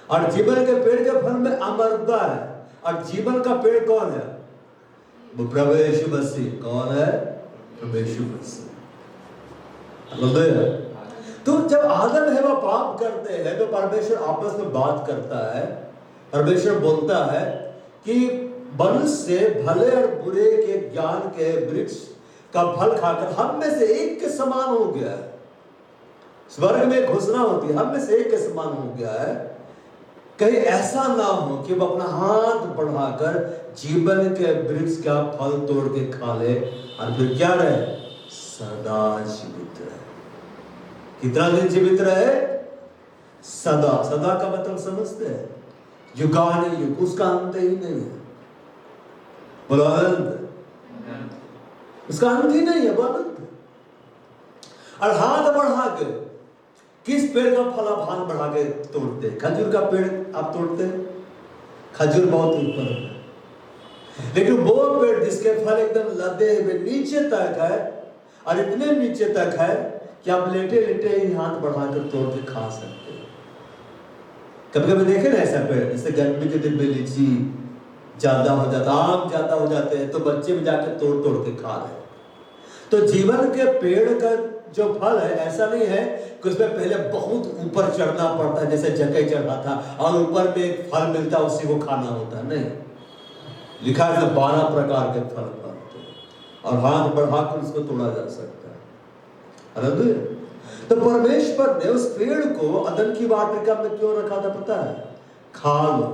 और जीवन के पेड़ के फल में अमरता है। और जीवन का पेड़ कौन है? वो प्रभु यीशु मसीह। कौन है? प्रभु यीशु मसीह। तो जब आदम है वो पाप करते हैं तो परमेश्वर आपस में बात करता है। परमेश्वर बोलता है कि वन से भले और बुरे के ज्ञान के वृक्ष का फल खाकर हम में से एक के समान हो गया है। स्वर्ग में घोषणा होती है, हम में से एक के समान हो गया है। कहीं ऐसा ना हो कि वो अपना हाथ बढ़ाकर जीवन के वृक्ष का फल तोड़ के खा ले और फिर क्या रहे? सदा जीवित रहे। कितना दिन जीवित रहे? सदा। सदा का मतलब समझते हैं? युगानुयुग, उसका अंत ही नहीं है। बोलो अनंत। उसका अंत ही नहीं है, वो अनंत। और हाथ बढ़ा के किस पेड़ का फल आप हाथ बढ़ा के तोड़ते हैं? खजूर का पेड़ आप तोड़ते हैं, खजूर बहुत ऊपर है, लेकिन वो पेड़ जिसके फल एकदम लदे हुए नीचे तक है, और इतने नीचे तक है कि आप लेटे लेटे ही हाथ बढ़ाकर तोड़ के खा सकते हैं। कभी कभी देखे ना ऐसा पेड़, जैसे गर्मी के दिन में लीची ज्यादा हो जाता, आम ज्यादा हो जाते हैं, तो बच्चे भी जाकर तोड़ तोड़ के खा रहे हैं। तो जीवन के पेड़ का जो फल है, ऐसा नहीं है कि उसमें पहले बहुत ऊपर चढ़ना पड़ता है, जैसे जकै चढ़ा था और ऊपर में एक फल मिलता है उसी को खाना होता है, नहीं। लिखा है 12 प्रकार के फल बनते हैं और हाथ बढ़ाकर उसको तोड़ा जा सकता है। हालेलुया। तो परमेश्वर ने उस पेड़ को अदन की वाटिका में क्यों रखा था पता है? खा लो।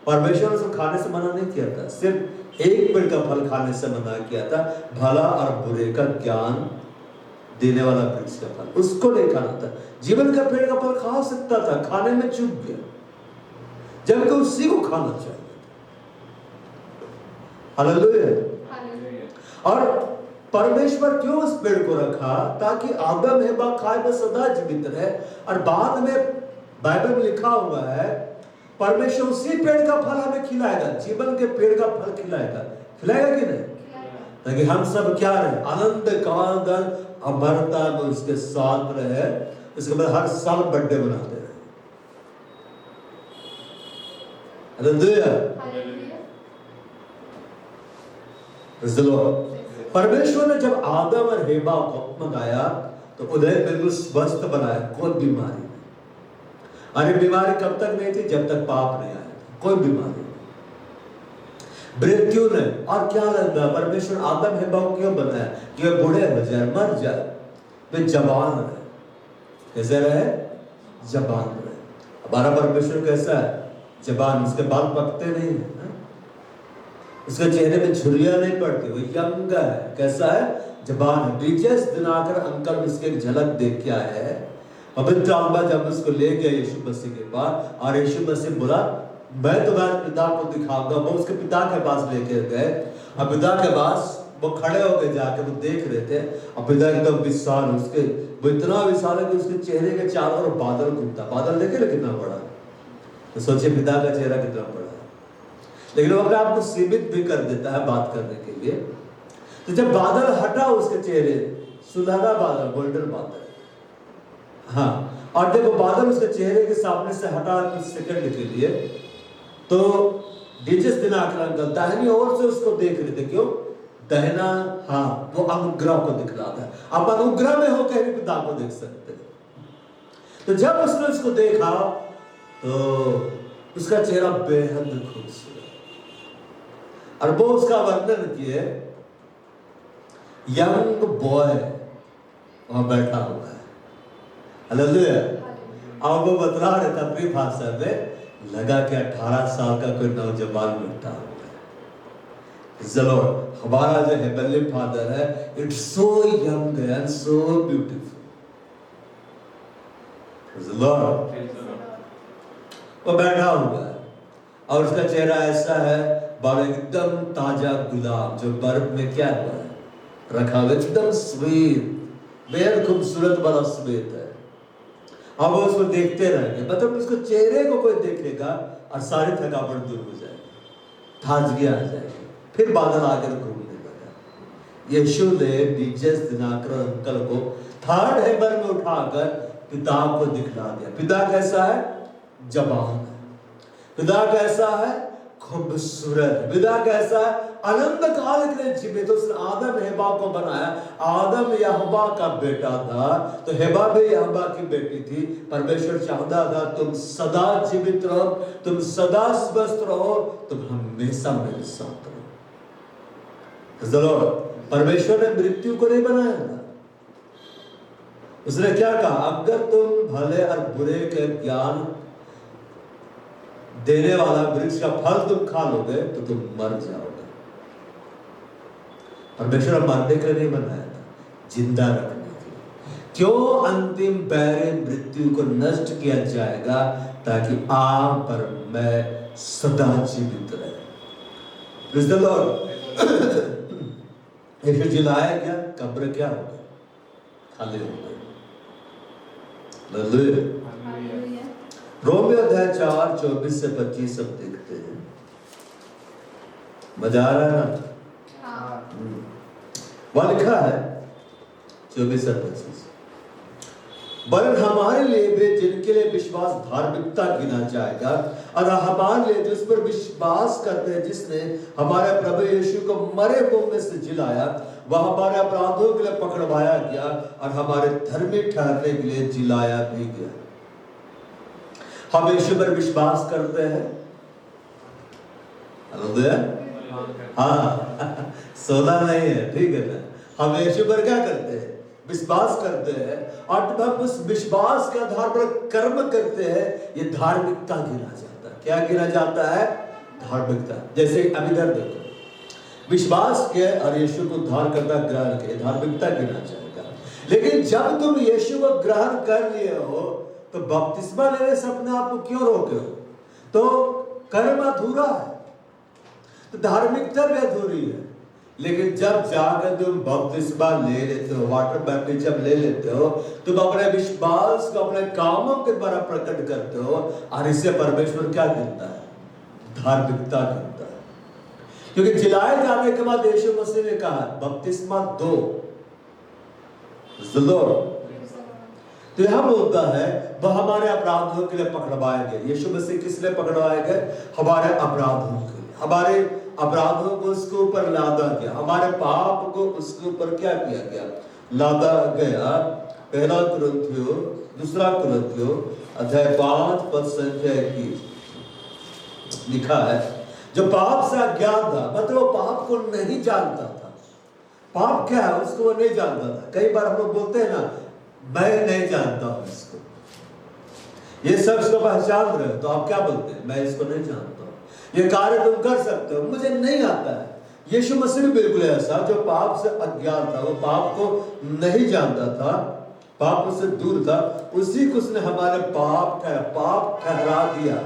परमेश्वर ने उसको खाने से मना नहीं किया था, सिर्फ एक पेड़ का फल खाने से मना किया था, भला और बुरे का ज्ञान देने वाला वृक्ष का फल, उसको नहीं खाना था। जीवन का पेड़ का फल खा सकता था, खाने में चूक गया, जबकि उसी को खाना चाहिए। हालेलुया। और परमेश्वर क्यों उस पेड़ को रखा? ताकि आदम एवा खाए में सदा जीवित रहे। और बाद में बाइबल में लिखा हुआ है परमेश्वर उसी पेड़ का फल हमें खिलाएगा, जीवन के पेड़ का फल खिलाएगा। खिलाएगा कि नहीं? ताकि हम सब क्या रहे? आनंद काल तक अमरता में उसके साथ रहे। इसके बाद हर साल बर्थडे मनाते रहे। हालेलुया। परमेश्वर ने जब आदम और हेवा को मंगाया तो उन्हें बिल्कुल स्वस्थ बनाया, कोई बीमारी नहीं। अरे बीमारी कब तक नहीं थी? जब तक पाप नहीं आया, कोई बीमारी नहीं। मृत्यु ने, और क्या लगता है परमेश्वर आदम हेवा को क्यों बनाया? कि वे बूढ़े हो जाए, मर जाए, वे जवान रहे। कैसे रहे? जवान रहे। हमारा परमेश्वर कैसा है? जवान। उसके बाल पकते नहीं है, उसके चेहरे में झुर्रियां नहीं पड़ती, वो यंग है। कैसा है? जवान है। डीजेस दिनाकर अंकल उसके एक झलक देख के आया है। पवित्र आत्मा जब उसको ले गया यीशु मसीह के पास, और यीशु मसीह बोला मैं तुम्हारे पिता को दिखाऊंगा। वो उसके पिता के पास लेके गए, और पिता के पास वो खड़े हो गए, जाके वो देख रहे थे, और पिता एकदम विशाल, उसके वो इतना विशाल है कि उसके चेहरे के चारों ओर बादल घूमता। बादल देखे ना कितना बड़ा? तो सोचिए पिता का चेहरा कितना बड़ा है। लेकिन वो अपने आप को सीमित भी कर देता है बात करने के लिए। तो जब बादल हटा उसके चेहरे, सुनहरा बादल, गोल्डन बादल, हाँ, और जब वो बादल उसके चेहरे के सामने से हटा कुछ सेकंड के लिए, तो डीजेस दिनाकर अंकल दाहिनी ओर से उसको देख रहे थे। क्यों? दाहिना हाथ वो अनुग्रह को दिख रहा था। आप अनुग्रह में हो कहीं भी पिता को देख सकते हैं। तो जब उसने उसको देखा तो उसका चेहरा बेहद खूबसूरत, और वो उसका वर्णन किए, यंग बॉय वहां बैठा हुआ है। हालेलुया। और वो बतला रहा था अपनी भाषा में, लगा कि 18 साल का कोई नौजवान बैठा हुआ है। चलो, हमारा जो हेवनली फादर है, it's so young and so beautiful. वो बैठा हुआ है और उसका चेहरा ऐसा है, बाल एकदम ताजा गुलाब जो बर्फ में क्या हुआ है रखा हुआ, एकदम स्वीट, बेहद खूबसूरत वाला स्वीट है। अब वो उसको देखते रहेंगे, मतलब उसको चेहरे को कोई देखेगा और सारी थकावट दूर हो जाएगी, ताजगी आ जाएगी, फिर बादल आकर घूमने लगा। यीशु ने डीजेस दिनाकर अंकल को थर्ड हेवन में उठाकर पिता को दिखला दिया। पिता कैसा है? जवान है। पिता कैसा है? खूबसूरत। पिता कैसा है? अनंत काल के लिए जीवित। तो उसने आदम हेवा को बनाया। आदम यहोवा का बेटा था, तो हेवा भी यहोवा की बेटी थी। परमेश्वर चाहता था तुम सदा जीवित रहो, तुम सदा स्वस्थ रहो, तुम हमेशा मेरे साथ रहो। जरूर परमेश्वर ने मृत्यु को नहीं बनाया था। उसने क्या कहा? अगर तुम भले और बुरे के ज्ञान देने वाला वृक्ष का फल तुम खा लोगे तो तुम मर जाओगे। परमेश्वर मरने के लिए नहीं बनाया था, जिंदा रखने के लिए। क्यों? अंतिम बैरे मृत्यु को नष्ट किया जाएगा ताकि आप पर मैं सदा जीवित रहे। Praise the Lord. यीशु जिलाया क्या? कब्र क्या हो गई? खाली हो गई। हालेलुया। हालेलुया। रोमियो अध्याय 4 24 से 25 सब देखते हैं। मजा आ रहा है ना? हाँ। वहां लिखा है 24 और 25, वरन हमारे लिए भी जिनके लिए विश्वास धार्मिकता गिना जाएगा और हमारे लिए जिस पर विश्वास करते हैं, जिसने हमारे प्रभु यीशु को मरे हुओं में से जिलाया, वह हमारे अपराधों के लिए पकड़वाया गया और हमारे धर्मी ठहरने के लिए जिलाया भी गया। हम यीशु पर विश्वास करते हैं। हालेलुया। हाँ, सोना नहीं है, ठीक है ना? हम यीशु पर क्या करते हैं? विश्वास करते हैं, और जब हम उस विश्वास के आधार पर कर्म करते हैं, ये धार्मिकता गिना जाता है। क्या गिना जाता है? धार्मिकता। जैसे अब इधर देखो, विश्वास के और यीशु को उद्धार करता ग्रहण के धार्मिकता गिना जाएगा। लेकिन जब तुम यीशु को ग्रहण कर लिए हो, तो बपतिस्मा लेने से अपने आप को क्यों रोके हो? तो कर्म अधूरा है, तो धार्मिकता भी अधूरी है। लेकिन जब जाकर तुम बपतिस्मा ले लेते हो, वाटर बैप्टिज्म ले लेते हो, तुम अपने विश्वास को अपने कामों के द्वारा प्रकट करते हो, और इससे परमेश्वर क्या गिनता है? धार्मिकता गिनता है। क्योंकि जिलाए जाने के बाद यीशु मसीह ने कहा बपतिस्मा दो, तो यहां बोलता है वह हमारे अपराधों के लिए पकड़वाए गए। यीशु मसीह किस लिए पकड़वाए गए? हमारे अपराधों के लिए। हमारे अपराधों को उसके ऊपर लादा गया, हमारे पाप को उसके ऊपर क्या किया गया? लादा गया। पहला कुरिन्थियों, दूसरा कुरिन्थियों अध्याय 5 पद संख्या 21 लिखा है, जो पाप से अज्ञान था, मतलब वो पाप को नहीं जानता था। पाप क्या है उसको वो नहीं जानता था। कई बार हम लोग बोलते हैं ना, मैं नहीं जानता हूं इसको। ये शख्स को पहचान रहे हो तो आप क्या बोलते हैं? मैं इसको नहीं जानता हूं। ये कार्य तुम कर सकते हो, मुझे नहीं आता है। यीशु मसीह भी बिल्कुल ऐसा, जो पाप से अज्ञान था, वो पाप को नहीं जानता था, पाप से दूर था, उसी को उसने हमारे पाप ठहरा दिया।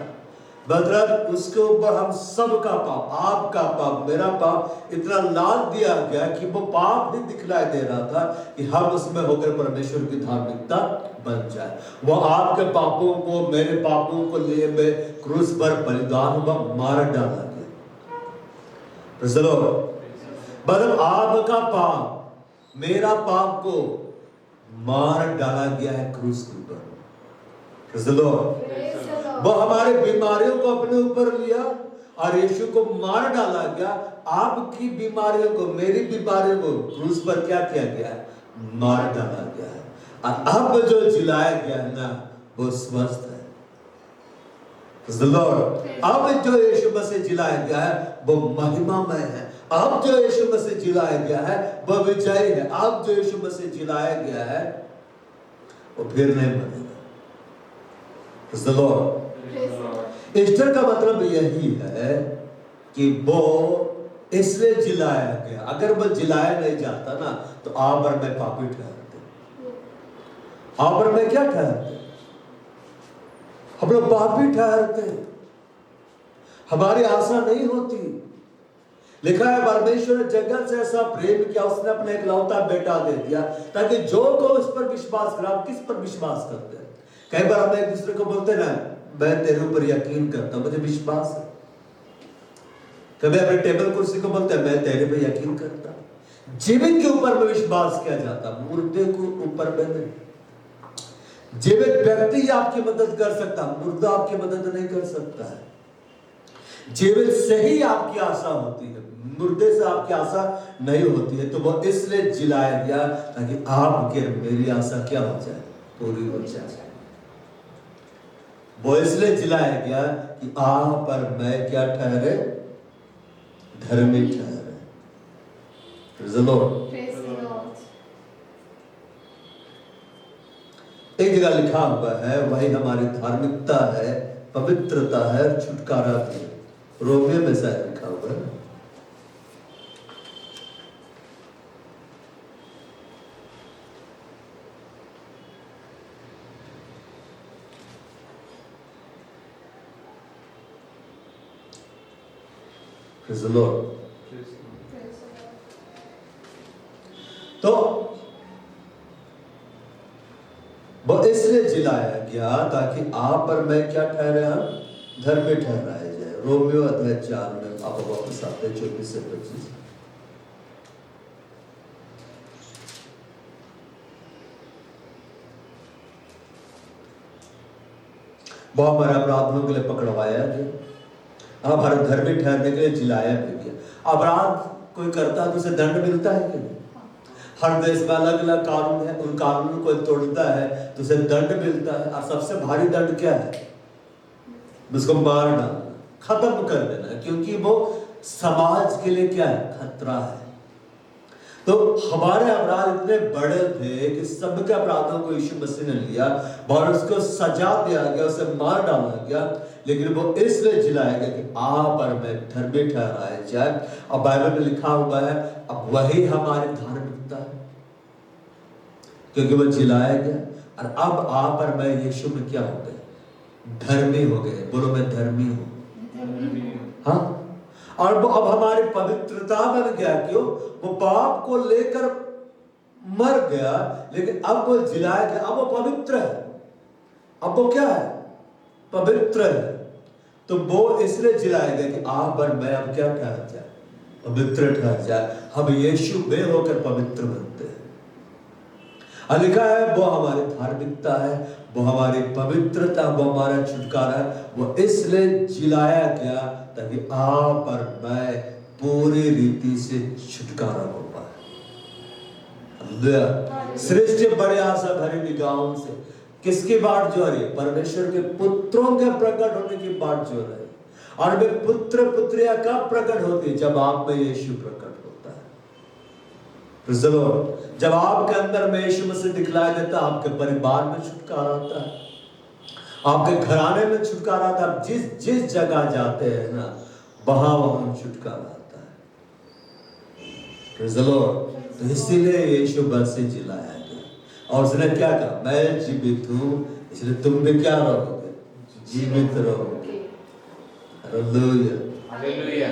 मतलब उसके ऊपर हम सबका पाप, आपका पाप, मेरा पाप इतना लाद दिया गया कि वो पाप भी दिखलाई दे रहा था कि हम उसमें होकर परमेश्वर की धार्मिकता बन जाए। वो आपके पापों को, मेरे पापों को लिए में क्रूस पर बलिदान हुआ, मार डाला गया। मतलब आपका पाप, मेरा पाप को मार डाला गया है क्रूस के ऊपर। वो हमारे बीमारियों को अपने ऊपर लिया और यीशु को मार डाला गया। आपकी बीमारियों को, मेरी बीमारियों को क्रूस पर क्या किया गया है? मार डाला गया है। और अब जो जिलाया गया है ना, वो स्वस्थ है। अब जो यीशु मसीह जिलाया गया है वो महिमामय है। अब जो यीशु मसीह जिलाया गया है वो विजयी है। अब जो यीशु मसीह जिलाया गया है वो फिर नहीं मरेगा। ईस्टर का मतलब यही है कि वो इसलिए जिलाया गया। अगर वो जिलाया नहीं जाता ना, तो आप और मैं पापी ठहरते। आप और मैं क्या ठहरते? हम लोग पापी ठहरते। हमारी आशा नहीं होती। लिखा है परमेश्वर ने जगत से ऐसा प्रेम किया, उसने अपने इकलौता बेटा दे दिया, ताकि जो को उस पर विश्वास करे। आप किस पर विश्वास करते हैं? कई बार हम एक दूसरे को बोलते हैं ना, मैं तेरे ऊपर यकीन करता हूं, मुझे विश्वास है। कभी अपने टेबल कुर्सी को बोलते हैं, मैं तेरे पे यकीन करता हूं। जीवित के ऊपर में विश्वास किया जाता, मुर्दे को ऊपर में नहीं। जीवित व्यक्ति ही आपकी मदद कर सकता, मुर्दा आपकी मदद नहीं कर सकता है। जीवित से ही आपकी आशा होती है, मुर्दे से आपकी आशा नहीं होती है। तो वो इसलिए जिलाया गया ताकि आपके मेरी आशा क्या हो जाए? पूरी हो जाए। वो इसलिए जिलाया गया कि आप पर मैं क्या ठहरे? धर्मी ठहरे। एक जगह लिखा हुआ है, वही हमारी धार्मिकता है, पवित्रता है, छुटकारा है। रोमियो में शायद लिखा हुआ है। Praise the Lord. तो वो इसलिए जिलाया गया ताकि आप और मैं क्या ठहरे, हम धर्मी ठहराए जाए। रोमियो अध्याय 4 में आप वापस आते 24 से 25। वो हमारे अपराधों के लिए पकड़वाया गया, अब हर धर्मी ठहरने के लिए जिलाया भी गया। अपराध कोई करता है तो उसे दंड मिलता है कि नहीं? हर देश में अलग अलग कानून है, उन कानून को तोड़ता है तो उसे दंड मिलता है। और सबसे भारी दंड क्या है? उसको मार डालना, खत्म कर देना, क्योंकि वो समाज के लिए क्या है? खतरा है। तो हमारे अपराध इतने बड़े थे कि सबके अपराधों को यीशु मसीह ने लिया और उसको सजा दिया गया, उसे मार डाला गया, लेकिन वो इसलिए जिलाया गया कि आप और मैं धर्मी ठहराए जाए। अब बाइबल में लिखा हुआ है, अब वही हमारी धार्मिकता है, क्योंकि वो जिलाया गया। और अब आप और मैं यीशु में क्या हो गए? धर्मी हो गए। बोलो, मैं धर्मी हूं। हाँ, और वो अब हमारी पवित्रता बन गया। क्यों? वो पाप को लेकर मर गया, लेकिन अब वो जिलाया गया, अब वो पवित्र है। अब वो क्या है? पवित्र है। तो वो इसलिए जिलाया गया कि आप और मैं अब क्या ठहर जाए? पवित्र ठहर जाए। हम यीशु में होकर पवित्र बनते हैं। लिखा है वो हमारी धार्मिकता है, वो हमारी पवित्रता, वो हमारा छुटकारा है। वो इसलिए जिलाया गया ताकि आप और मैं पूरी रीति से छुटकारा हो पाए। सृष्टि बड़े आशा भरी निगाहों से किसकी बाट जो रही है? परमेश्वर के पुत्रों के प्रकट होने की बाट जो रही। और वे पुत्र पुत्रियां कब प्रकट होती? जब आप में यीशु प्रकट होता है। जब आपके अंदर में यीशु मसीह दिखलाई देता है, आपके परिवार में छुटकारा आता है, आपके घराने में छुटकारा आता है। आप जिस जिस जगह जाते हैं ना, वहां छुटकारा आता है। तो इसीलिए यीशु मसीह जिलाया गया। और उसने क्या कहा? मैं जीवित हूं, इसलिए तुम भी क्या रहोगे? जीवित रहोगे। Hallelujah, hallelujah.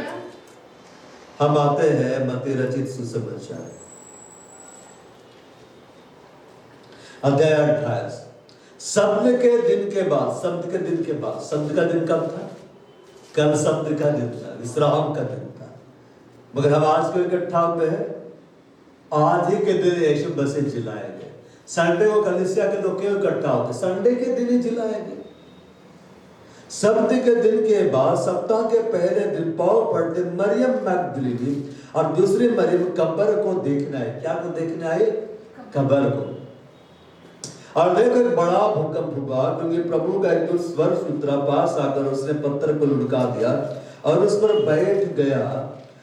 हम आते हैं मत्ती रचित सुसमाचार अध्याय 28। शब्द के दिन के बाद, शब्द के दिन के बाद, शब्द का दिन कब था? कल शब्द का दिन था, विश्राम का दिन था। मगर हम आज को इकट्ठा हुए हैं, आज ही के दिन यीशु मसीह जिलाए गए। संडे को कलीसिया के लोग क्यों इकट्ठा होते? संडे के दिन ही जिलाए गए। शब्द के दिन के बाद सप्ताह के पहले दिन पौल पढ़ते मरियम मैगदलीनी और दूसरी मरियम कब्र को देखने आए। क्या को देखने आए? कब्र को। और देखो एक बड़ा भूकंप हुआ, क्योंकि प्रभु का एक स्वर्ग उतरा, पास आकर उसने पत्थर को लुढ़का दिया और उस पर बैठ गया।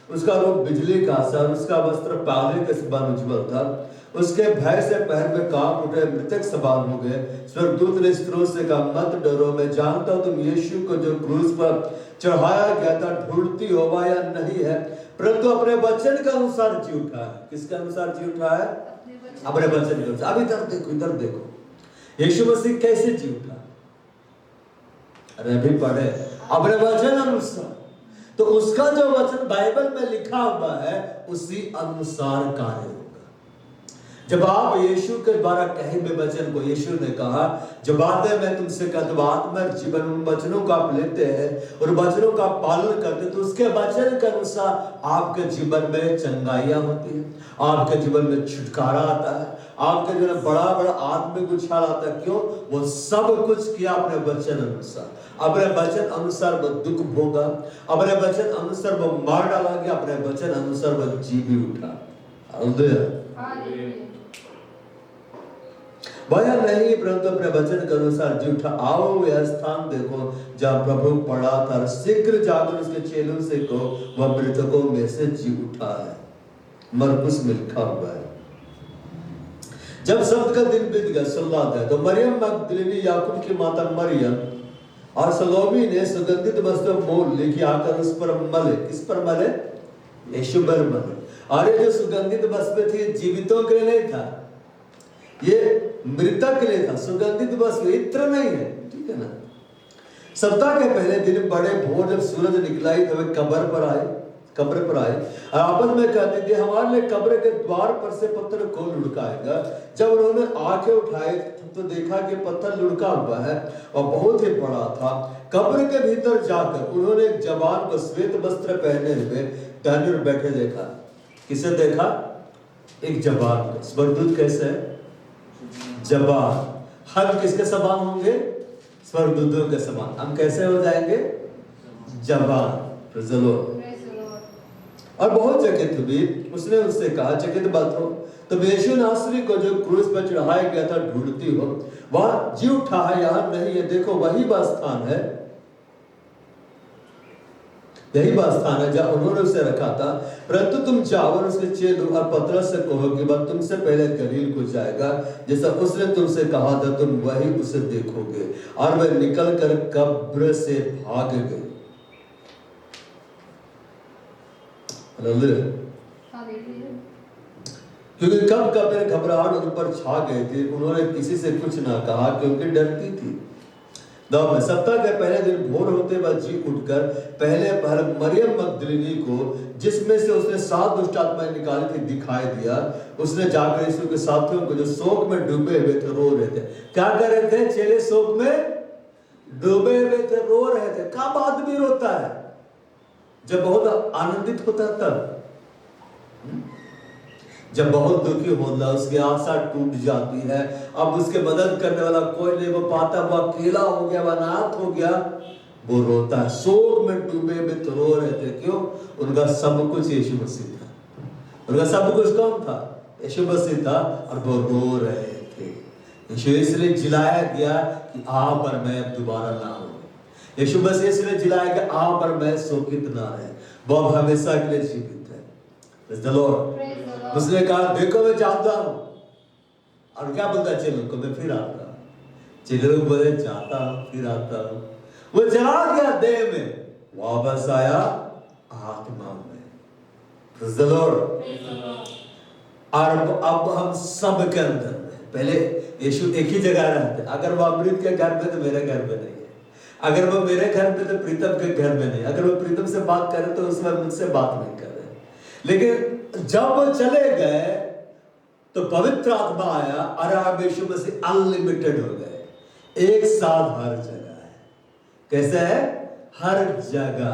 उसका रूप बिजली का सा, उसका वस्त्र पाले के समान उज्ज्वल था। उसके भय से पैर में कांप उठे, मृतक सवार हो गए। स्वर्गदूत ने स्त्रियों से कहा, मत डरो, मैं जानता हूं तुम यीशु को जो क्रूस पर चढ़ाया गया था ढूंढती हो या नहीं है, परंतु अपने वचन के अनुसार जी उठा है। किसके अनुसार जी उठा है? अपने वचन के अनुसार। अब इधर देखो, इधर देखो, यीशु मसीह कैसे जी उठा? अरे अभी पढ़े, अपने वचन अनुसार। तो उसका जो वचन बाइबल में लिखा हुआ है, उसी अनुसार कार्य होगा। जब आप यीशु के द्वारा कहे हुए वचन को, यीशु ने कहा, जो बातें मैं तुमसे कहता हूं आत्मा जीवन, उन वचनों को आप लेते हैं और वचनों का पालन करते हैं, तो उसके वचन के अनुसार आपके जीवन में चंगाइयां होती है, आपके जीवन में छुटकारा आता है, आपके जीवन में बड़ा बड़ा आत्मिक उछाल आता है। क्यों? वो सब कुछ किया अपने वचन अनुसार। अपने वचन अनुसार वो दुख भोगा, अपने वचन अनुसार वो मार डाला गया, अपने वचन अनुसार वो जी भी उठा। भया नहीं, परंतु अपने वचन के अनुसार जी उठा। आओ यह स्थान देखो जहाँ प्रभु पड़ा था, शीघ्र जाकर उसके चेलों से कहो वह मृतकों में से जी उठा है। मरकुस में लिखा हुआ है। जब शब्द का दिन बीत गया, 16 अध्याय, तो मरियम मगदलीनी, याकूब की माता मरियम और सलोमी ने सुगंधित वस्त्र मोल लेके आकर उस पर मले। किस पर मले? यीशु पर मले। और ये जो सुगंधित वस्त्र थी, जीवितों के लिए नहीं था, ये मृतक के लिए था। सुगंधित वस्त्र इत्र नहीं है, ठीक है ना? सप्ताह के पहले दिन बड़े भोर जब सूरज निकला ही, तो वे कब्र पर आए कब्र पर आए और आपस में कहते थे हमारे लिए कब्र के द्वार पर से पत्थर को लुढ़काएगा। जब उन्होंने आंखें उठाए तो देखा कि पत्थर लुढ़का हुआ है और बहुत ही बड़ा था। कब्र के भीतर जाकर उन्होंने एक जवान को श्वेत वस्त्र पहने हुए टहनी पर बैठे देखा। किसे देखा? एक जवान को। स्वर्गदूत कैसे है? जवान। हम किसके समान होंगे? स्वर्गदूतों के समान। हम कैसे हो जाएंगे? जवान। Praise the Lord. और बहुत चकित हुई। उसने उससे कहा, चकित बात हो तो यीशु नासरी को जो क्रूस पर चढ़ाया गया था ढूंढती हो, वहां जी उठा है, यहां नहीं है। देखो वही बात स्थान है, यही बात स्थान है जहां उन्होंने उसे रखा था। परंतु तुम जाओ और उसके चेलों और पतरस से कहो कि वह तुमसे पहले गलील को जाएगा, जैसा उसने तुमसे कहा था, तुम वही उसे देखोगे। और वे निकल कर कब्र से भाग गए। क्योंकि कब कब्र घबराहट उन पर छा गई थी, उन्होंने किसी से कुछ ना कहा क्योंकि डरती थी। सप्ताह के पहले दिन भोर होते वह जी उठकर पहले पहल मरियम मगदलीनी को, जिसमें से उसने 7 दुष्ट आत्माएं निकाली थी, दिखाई दिया। उसने जाकर यीशु के साथियों को जो शोक में डूबे हुए थे, रो रहे थे। क्या कर रहे थे? चेले शोक में डूबे हुए थे, रो रहे थे। कब आदमी रोता है? जब बहुत आनंदित होता है तब। जब बहुत दुखी होता है, उसकी आशा टूट जाती है, अब उसके मदद करने वाला कोई नहीं, वो पाता, वो अकेला हो गया, वो अनाथ हो गया, वो रोता है। शोक में डूबे हुए तो रो रहे थे। क्यों? उनका सब कुछ यीशु मसीह था। उनका सब कुछ कौन था? यीशु मसीह था। और वो रो रहे थे। यीशु इसलिए जिलाया गया कि आ पर मैं दोबारा ना हो। यीशु मसीह इसलिए जिलाया गया आ पर मैं शोकित ना रहे। वो अब हमेशा के लिए जीवित है। Praise the Lord. उसने कहा, देखो मैं जाता हूं। और क्या बोलता है चेलों को? मैं फिर आता हूं। चेलों को बोले, जाता हूं फिर आता हूं। वो चला गया देह में, वापस आया आत्मा में। Praise the Lord. और अब हम सब के अंदर में, पहले यीशु एक ही जगह रहते। अगर वो अमृत के घर में तो मेरे घर में नहीं है। अगर वो मेरे घर में तो प्रीतम के घर में नहीं। अगर वो प्रीतम से बात करे तो उसमें मुझसे बात नहीं करे। लेकिन जब वो चले गए तो पवित्र आत्मा आया और आप यीशु मसीह अनलिमिटेड हो गए। एक साथ हर जगह है। कैसे है? हर जगह।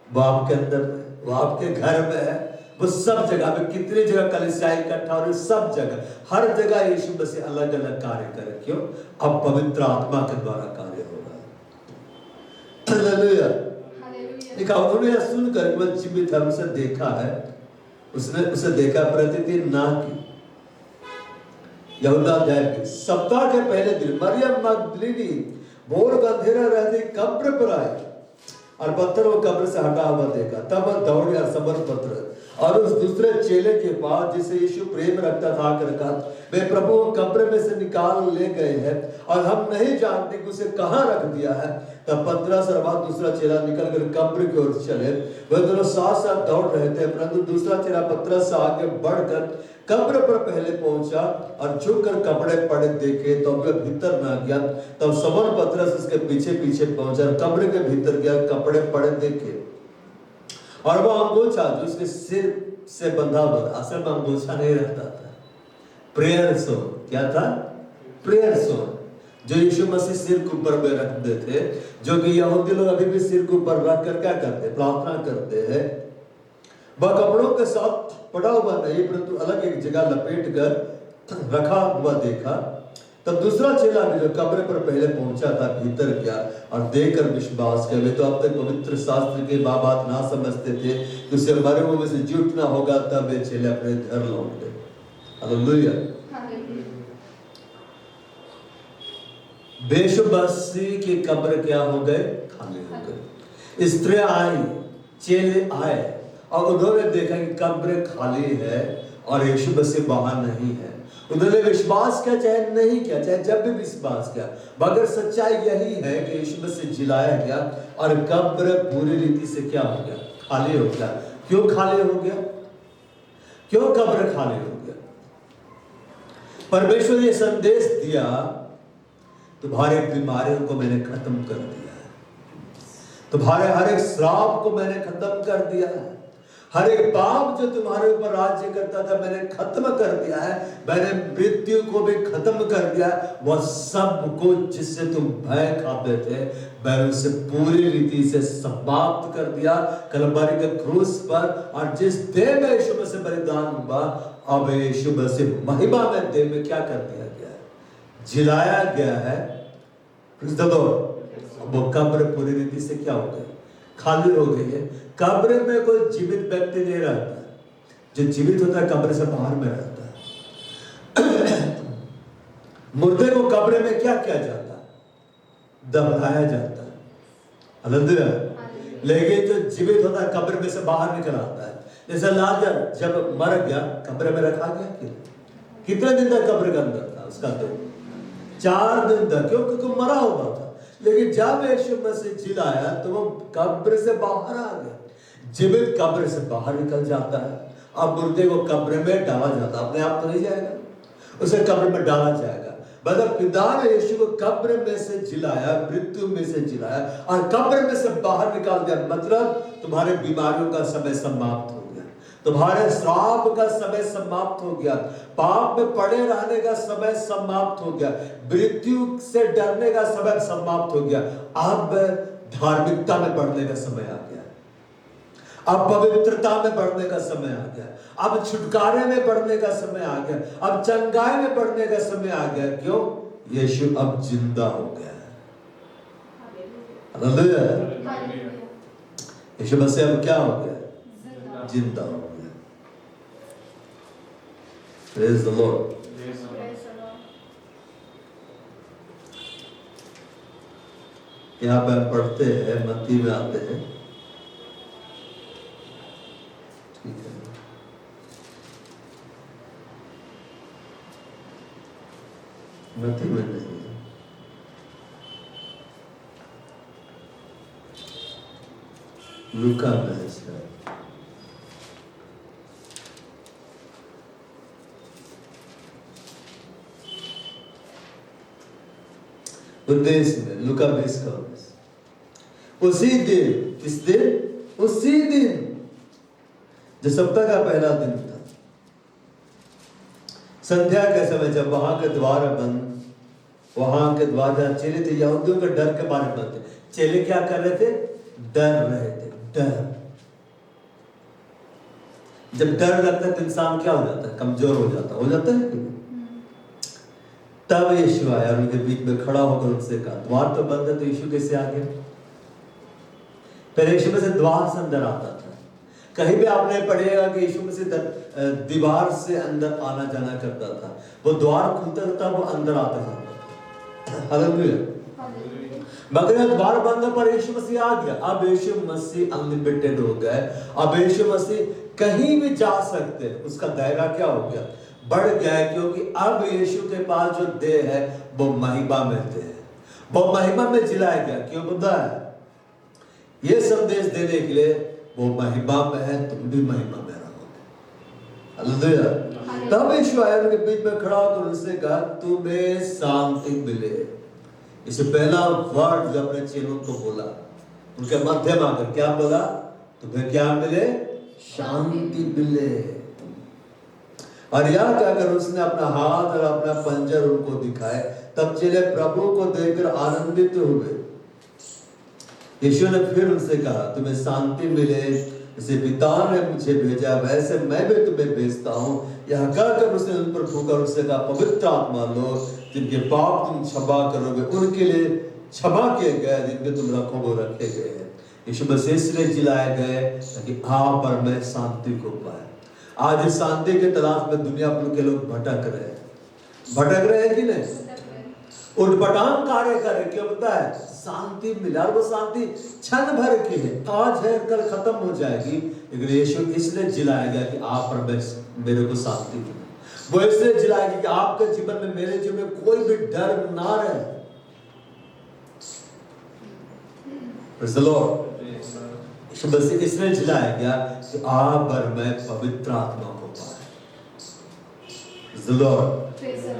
वो आपके अंदर में, वो आपके घर में है, वो सब जगह में। कितनी जगह कलीसियाएं इकट्ठा हो रही, सब जगह, हर जगह यीशु मसीह अलग अलग कार्य करे। क्यों? अब पवित्र आत्मा के द्वारा कार्य हो रहा है। हालेलुया। देखा, उन्होंने यह सुनकर वह जीवित है, उसे देखा है। उसने उसे देखा, प्रतिदिन ना की। यहूदा अध्याय के सप्ताह के पहले दिन मरियम मगदलीनी भोर का अंधेरा रहते कब्र पर आई और पत्थर वो कब्र से हटा हुआ देखा। तब वह दौड़ गया समर पत्र और उस दूसरे चेले के पास जिसे यीशु प्रेम रखता था आकर कहा, वे प्रभु कब्र में से निकाल ले गए हैं और हम नहीं जानते कि उसे कहाँ रख दिया है। तब पतरस और बाद दूसरा चेला निकलकर कब्र की ओर चले। वे दोनों साथ साथ दौड़ रहे थे, परंतु दूसरा चेला पतरस से आगे बढ़कर कब्र पर पहले पहुंचा और झुककर कपड़े पड़े देखे तो वह भीतर ना गया। तब समर पतरस उसके पीछे पीछे पहुंचा, कब्र के भीतर गया, कपड़े पड़े देखे और वो अंगोछा जो उसके सिर से बंधा हुआ, असल में अंगोछा नहीं रहता था, प्रेयर सो। क्या था? प्रेयर सो, जो यीशु मसीह सिर के ऊपर में रखते थे, जो कि यहूदी लोग अभी भी सिर के ऊपर रख कर क्या करते? प्रार्थना करते हैं। वह कपड़ों के साथ पड़ा हुआ नहीं, परंतु अलग एक जगह लपेट कर रखा हुआ देखा। तब दूसरा चेला भी जो कब्र पर पहले पहुंचा था भीतर गया और देखकर विश्वास किया। वे तो अब तक पवित्र शास्त्र के बात ना समझते थे कि उसे मरे हुए में से जी उठना होगा। तब वे चेले अपने घर लौट गए। हालेलुया। यीशु मसीह की कब्र क्या हो गए? खाली हो गए। स्त्रियां आई, चेले आए और उन्होंने देखा कि कब्र खाली है और यीशु मसीह बाहर नहीं है। उन्होंने विश्वास किया, चाहे नहीं किया, चाहे जब भी विश्वास किया, मगर सच्चाई यही है कि यीशु मसीह जिलाया गया और कब्र पूरी रीति से क्या हो गया? खाली हो गया। क्यों खाली हो गया? क्यों कब्र खाली हो गया? परमेश्वर ने संदेश दिया, तुम्हारे बीमारियों को मैंने खत्म कर दिया है, तुम्हारे हर एक श्राप को मैंने खत्म कर दिया है, हर एक पाप जो तुम्हारे ऊपर राज्य करता था मैंने खत्म कर दिया है। मैंने मृत्यु को भी खत्म कर दिया। वह सब कुछ जिससे तुम भय खाते थे मैंने उसे पूरी रीति से समाप्त कर दिया कलवरी के क्रूस पर। और जिस देह में यीशु मसीह बलिदान हुआ, अब यीशु मसीह महिमा में देह में क्या कर दिया गया है? जिलाया गया है। वो कब्र पूरी रीति से क्या हो गई? खाली हो गई है। कब्र में कोई जीवित व्यक्ति नहीं रहता। जो जीवित होता है कब्र से बाहर में रहता है। मुर्दे को कब्र में क्या किया जाता है? दफनाया जाता है। हालेलुया। लेकिन जो जीवित होता है कब्र में से बाहर निकल आता है। जैसे लाजर जब मर गया कब्र में रखा गया, कितने दिन तक कब्र के अंदर था? उसका तो 4 दिन तक, क्योंकि मरा हुआ था। लेकिन जब यीशु मसीह जिलाया तो वो कब्र से बाहर आ गया। जीवित कब्र से बाहर निकल जाता है। अब मुर्दे को कब्र में डाला जाता है। अपने आप तो नहीं जाएगा, उसे कब्र में डाला जाएगा। मतलब पिता ने यीशु को कब्र में से जिलाया, मृत्यु में से जिलाया और कब्र में से बाहर निकाल दिया। मतलब तुम्हारे बीमारियों का समय समाप्त हो गया, तुम्हारे श्राप का समय समाप्त हो गया, पाप में पड़े रहने का समय समाप्त हो गया, मृत्यु से डरने का समय समाप्त हो गया। अब धार्मिकता में बढ़ने का समय आ गया, अब पवित्रता में बढ़ने का समय आ गया, अब छुटकारे में बढ़ने का समय आ गया, अब चंगाई में बढ़ने का समय आ गया। क्यों? यीशु अब जिंदा हो गया है। हालेलुया। यीशु मसीह अब क्या हो गया? जिंदा हो गया। Praise the Lord. यहाँ पे हम पढ़ते हैं, मत्ती में आते हैं। ठीक है, मत्ती में नहीं, लूका में है इसका। उद्देश्य में लूका 20 का 19। उसी दिन, किस दिन? उसी दिन जो सप्ताह का पहला दिन था, संध्या के समय जब वहां के द्वार बंद, वहां के द्वार जहां चेले थे, यहूदियों के डर के बारे में बंद थे। चेले क्या कर रहे थे? डर रहे थे। डर, जब डर लगता है तो इंसान क्या हो जाता है? कमजोर हो जाता है। तब यीशु आया और उनके बीच में खड़ा होकर उनसे कहा, द्वार तो बंद है तो यीशु कैसे आ गया? पहले यीशु में से द्वार से अंदर आता था। कहीं भी आपने पढ़ेगा कि यीशु में से दीवार से अंदर आना जाना करता था। वो द्वार खुलता था, वो अंदर आता जाता था। हालेलुया। मगर द्वार बंद पर यीशु मसीह आ गया। अब यीशु मसीह अनलिमिटेड हो गए। अब यीशु मसीह कहीं भी जा सकते। उसका दायरा क्या हो गया? बढ़ गया है, क्योंकि अब यीशु के पास जो देह है वो महिमा में देह है, वो महिमा में जिलाया गया। क्यों पता है? ये संदेश देने के लिए वो महिमा में है, तुम भी महिमा में रहोगे। हालेलुया। तब यीशु आया उनके बीच में खड़ा होकर उनसे कहा, तुम्हें शांति मिले। इसे पहला वर्ड जो अपने चेलों को बोला, उनके मध्य में आकर क्या बोला? तुम्हें क्या मिले? शांति मिले। और यह कहकर उसने अपना हाथ और अपना पंजर उनको दिखाए। तब चेले प्रभु को देखकर आनंदित हुए। यीशु ने फिर उनसे कहा, तुम्हें शांति मिले। जैसे पिता ने मुझे भेजा वैसे मैं भी तुम्हें भेजता हूँ। यह कहकर उसने उन पर फूंका, उससे कहा, पवित्र आत्मा लो। जिनके पाप तुम क्षमा करोगे उनके लिए क्षमा किए गए, जिनके तुम रखोगे वो रखे गए हैं। यीशु मसीह इसलिए जिलाए गए ताकि आप और मैं शांति को पाए। आज इस शांति के तलाश में दुनिया भर के लोग भटक रहे हैं कि नहीं? उठपटांग कार्य कर रहे। क्यों पता है? शांति मिला, और वो शांति क्षण भर की है, आज है कल खत्म हो जाएगी। लेकिन यीशु इसलिए जिलाया गया कि आप और मेरे को शांति मिले। वो इसलिए जिलाया गया कि आपके जीवन में, मेरे जीवन में कोई भी डर ना रहे। Praise the Lord। बस इसलिए जिलाया गया कि आप और मैं पवित्र आत्मा को पाए।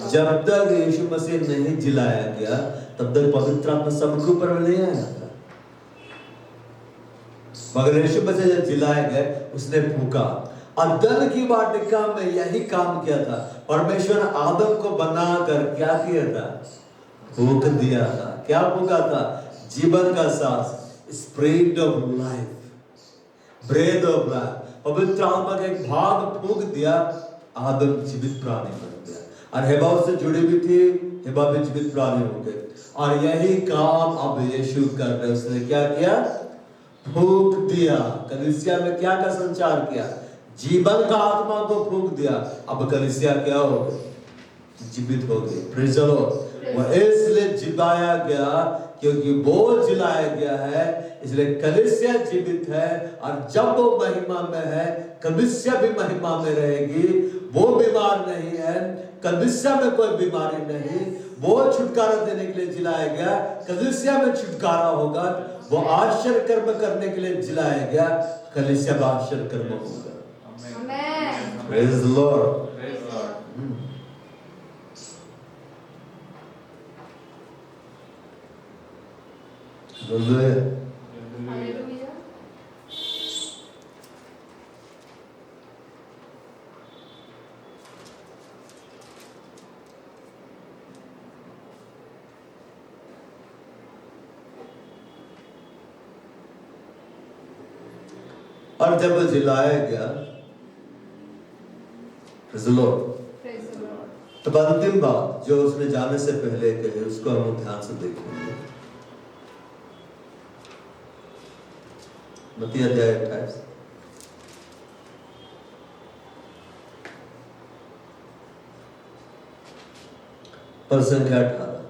जब तक यीशु मसीह नहीं जिलाया गया तब तक पवित्र आत्मा सबके ऊपर नहीं आया था। मगर यीशु मसीह जब जिलाए गए उसने फूका। अदन की वाटिका में यही काम किया था। परमेश्वर ने आदम को बनाकर क्या किया था? फूक दिया था। क्या फूका था? जीवन का सांस, spirit of life, breath of life, पवित्र आत्मा का एक भाग फूक दिया। आदम जीवित प्राणी बन गया और हेबा उससे जुड़ी हुई थी, हेबा भी जीवित प्राणी हो गए। और यही काम अब यीशु कर रहे। उसने क्या किया? फूक दिया। कलीसिया में क्या का संचार किया? जीवन का आत्मा को फूक दिया। अब कलीसिया क्या हो गई? जीवित हो गई। Praise the Lord. वो इसलिए जिलाया गया क्योंकि वो जिलाया गया है, इसलिए कलीसिया जीवित है। और जब वो महिमा में है, कलीसिया भी महिमा में रहेगी। वो बीमार नहीं है, कलीसिया में कोई बीमारी नहीं। वो छुटकारा देने के लिए जिलाया गया, कलीसिया में छुटकारा होगा। वो आश्चर्य कर्म करने के लिए जिलाया गया, कलीसिया में आश्चर्य कर्म होगा। आमेन। Praise the Lord. Hallelujah. Hallelujah. और जब जिलाया गया, Praise the Lord. Praise the Lord. तब अंतिम बात जो उसने जाने से पहले कही, उसको हम ध्यान से देखेंगे। मत्ती अध्याय 28 पद संख्या 18।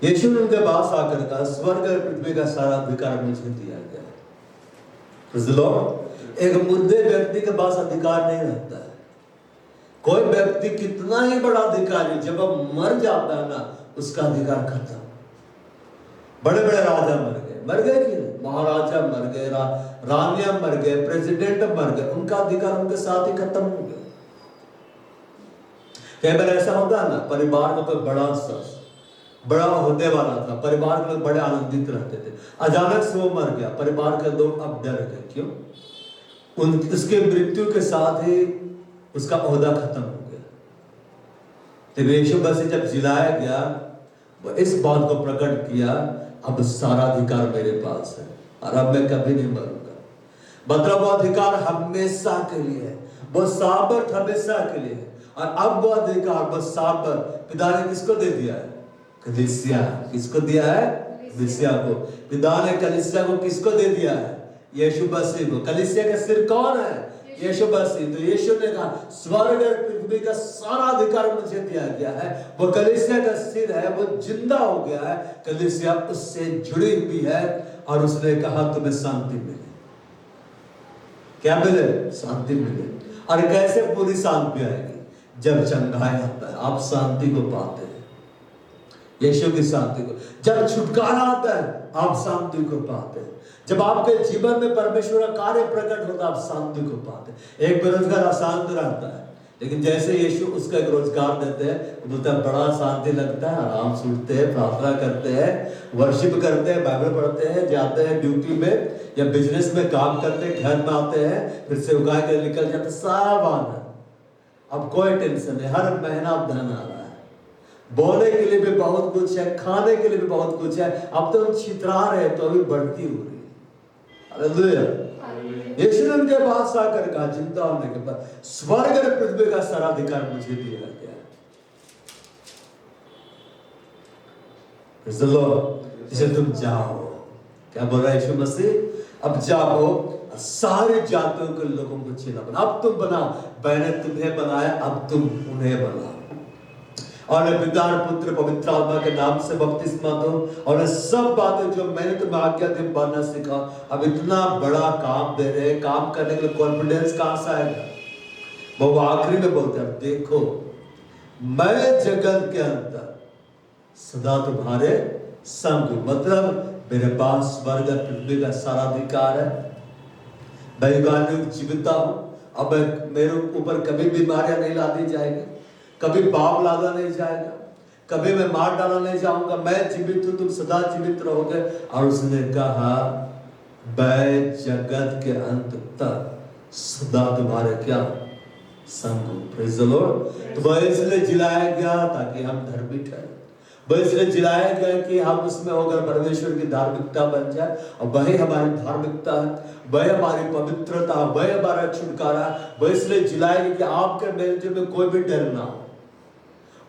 यीशु ने उनके पास आकर कहा, स्वर्ग और पृथ्वी का सारा अधिकार मुझे दिया गया है। Praise the Lord. एक मुर्दे व्यक्ति के पास अधिकार नहीं रहता है। कोई व्यक्ति कितना ही बड़ा अधिकारी, जब वो मर जाता है ना, उसका अधिकार खत्म। बड़े बड़े राजा मर गए कि महाराजा मर गए, रानियां मर गए, प्रेसिडेंट मर गए, उनका अधिकार उनके साथ ही खत्म हो गया। कई बार ऐसा होता है ना, परिवार में कोई बड़ा होने वाला था, परिवार के लोग बड़े आनंदित रहते थे, अचानक से वो मर गया, परिवार के लोग अब डर गए। क्यों? उसके मृत्यु के साथ ही उसका ओहदा खत्म हो गया। तो यीशु मसीह जब जिलाया गया, वो इस बात को प्रकट किया, अब सारा अधिकार मेरे पास है और अब मैं कभी नहीं मरूंगा। मतलब वो अधिकार हमेशा के लिए है, वो साबत हमेशा के लिए है। और अब वो अधिकार, वो साबत पिता ने किसको दे दिया है? कलीसिया। किसको दिया है? कलीसिया को। पिता ने कलीसिया को किसको दे दिया है? यीशु मसीह को। कलीसिया का सिर कौन है? यीशु मसीह। तो यीशु ने कहा, स्वर्ग और पृथ्वी का सारा अधिकार मुझे दिया गया है। वो कलीसिया का सिर है, वो जिंदा हो गया है, कलीसिया उससे जुड़ी हुई है। और उसने कहा, तुम्हें शांति मिले। क्या मिले? शांति मिले। और कैसे पूरी शांति आएगी? जब चंगाई आता है, आप शांति को पाते हैं, यीशु की शांति को। जब छुटकारा आता है, आप शांति को पाते हैं। जब आपके जीवन में परमेश्वर का कार्य प्रकट होता है, आप शांति को पाते हैं। एक बेरोजगार अशांत रहता है, लेकिन जैसे यीशु उसका एक रोजगार देते हैं, बोलता है बड़ा शांति लगता है, आराम से उठते हैं, प्रार्थना करते हैं, वर्शिप करते हैं, बाइबल पढ़ते हैं, जाते हैं ड्यूटी में या बिजनेस में काम करते हैं, घर में आते हैं, फिर से उगा के निकल जाते, सब आना। अब कोई टेंशन नहीं, हर महीना धन आ रहा है, बोलने के लिए भी बहुत कुछ है, खाने के लिए भी बहुत कुछ है। अब तो हम छितरा रहे तो अभी बढ़ती हो रही है। हालेलुया। यीशु ने उनके पास आकर कहा, चिंता होने के बाद, स्वर्ग और पृथ्वी का सारा अधिकार मुझे दिया गया है। Praise the Lord. इसे तुम जाओ। क्या बोल रहा है यीशु मसीह? अब जाओ और सारी जातियों के लोगों को चेला बनाओ। अब तुम बनाओ, मैंने तुम्हें बनाया, अब तुम उन्हें बनाओ। और पिता पुत्र पवित्र आत्मा के नाम से बपतिस्मा दो, और सब बातें जो मैंने तुम्हें आज्ञा दी पढ़ना सिखा। अब इतना बड़ा काम दे रहे, काम करने के लिए कॉन्फिडेंस कहां से आएगा? वो आखिरी में बोलते हैं, देखो मैं जगत के अंदर सदा तुम्हारे संग हूं। मतलब मेरे पास स्वर्ग और पृथ्वी का सारा अधिकार है। मैं युगानुयुग जीविता हूं। अब मेरे ऊपर कभी बीमारियां नहीं लादी जाएगी, कभी पाप लादा नहीं जाएगा, कभी मैं मार डाला नहीं जाऊंगा, मैं जीवित हूं, तुम सदा जीवित रहोगे। और उसने कहा मैं जगत के अंत तक सदा तुम्हारे क्या संग हूं। Praise the Lord. तो वह इसलिए जिलाया गया ताकि हम धर्मी ठहरे, वह इसलिए जिलाया गया कि हम उसमें होकर परमेश्वर की धार्मिकता बन जाए, और वही हमारी धार्मिकता है, वह हमारी पवित्रता, वह हमारा छुटकारा। वह इसलिए जिलाएगा कि आपके मेरे जीवन में कोई भी डर ना हो,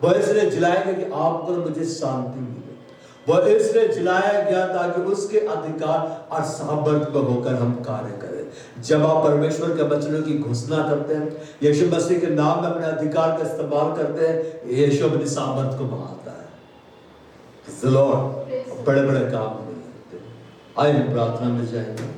वह इसलिए जिलाएगा कि आपको मुझे शांति मिले। वह इसलिए जिलाया गया ताकि उसके अधिकार और सामर्थ्य में होकर हम कार्य करें। जब आप परमेश्वर के वचनों की घोषणा करते हैं, यीशु मसीह के नाम में अपने अधिकार का इस्तेमाल करते हैं, यीशु अपनी सामर्थ्य को बढ़ाता है। बड़े बड़े काम नहीं करते। आइए हम प्रार्थना में जाएंगे।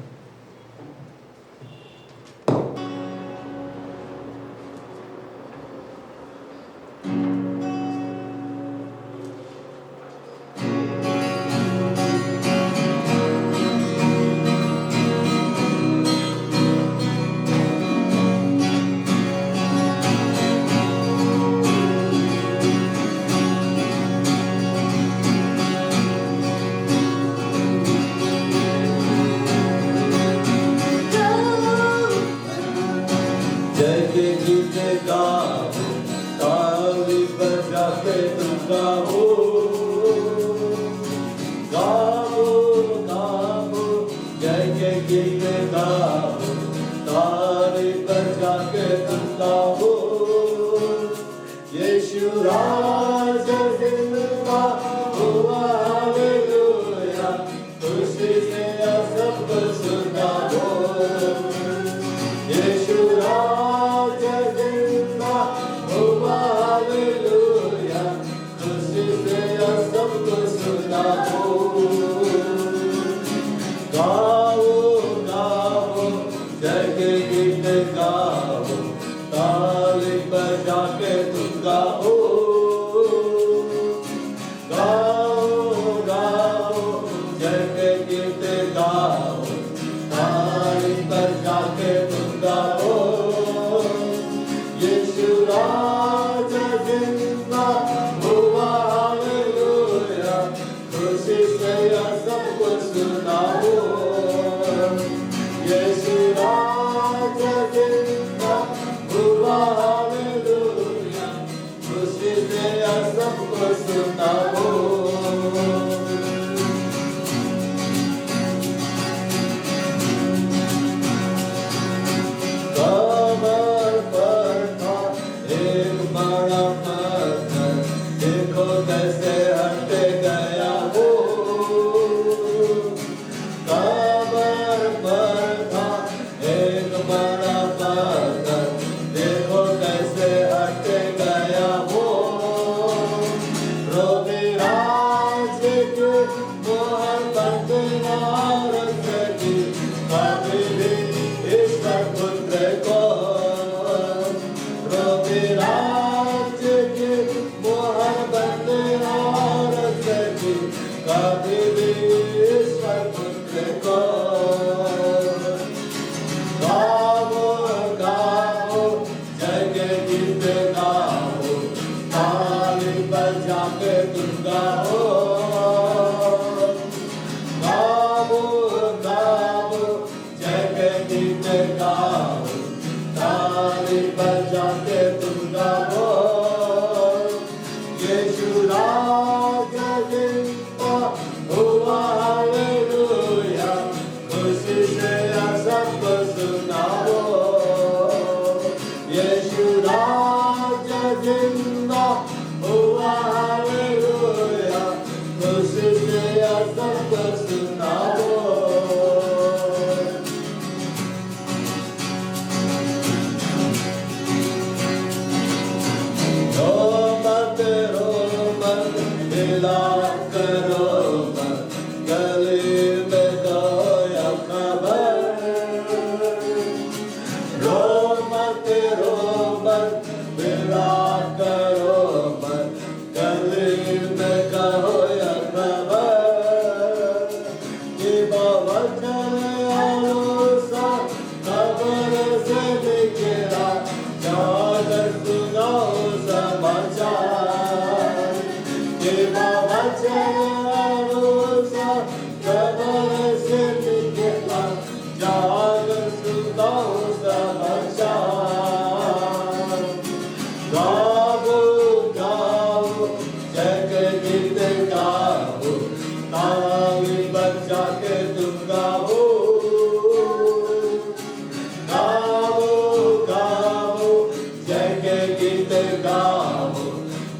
गीत गाओ,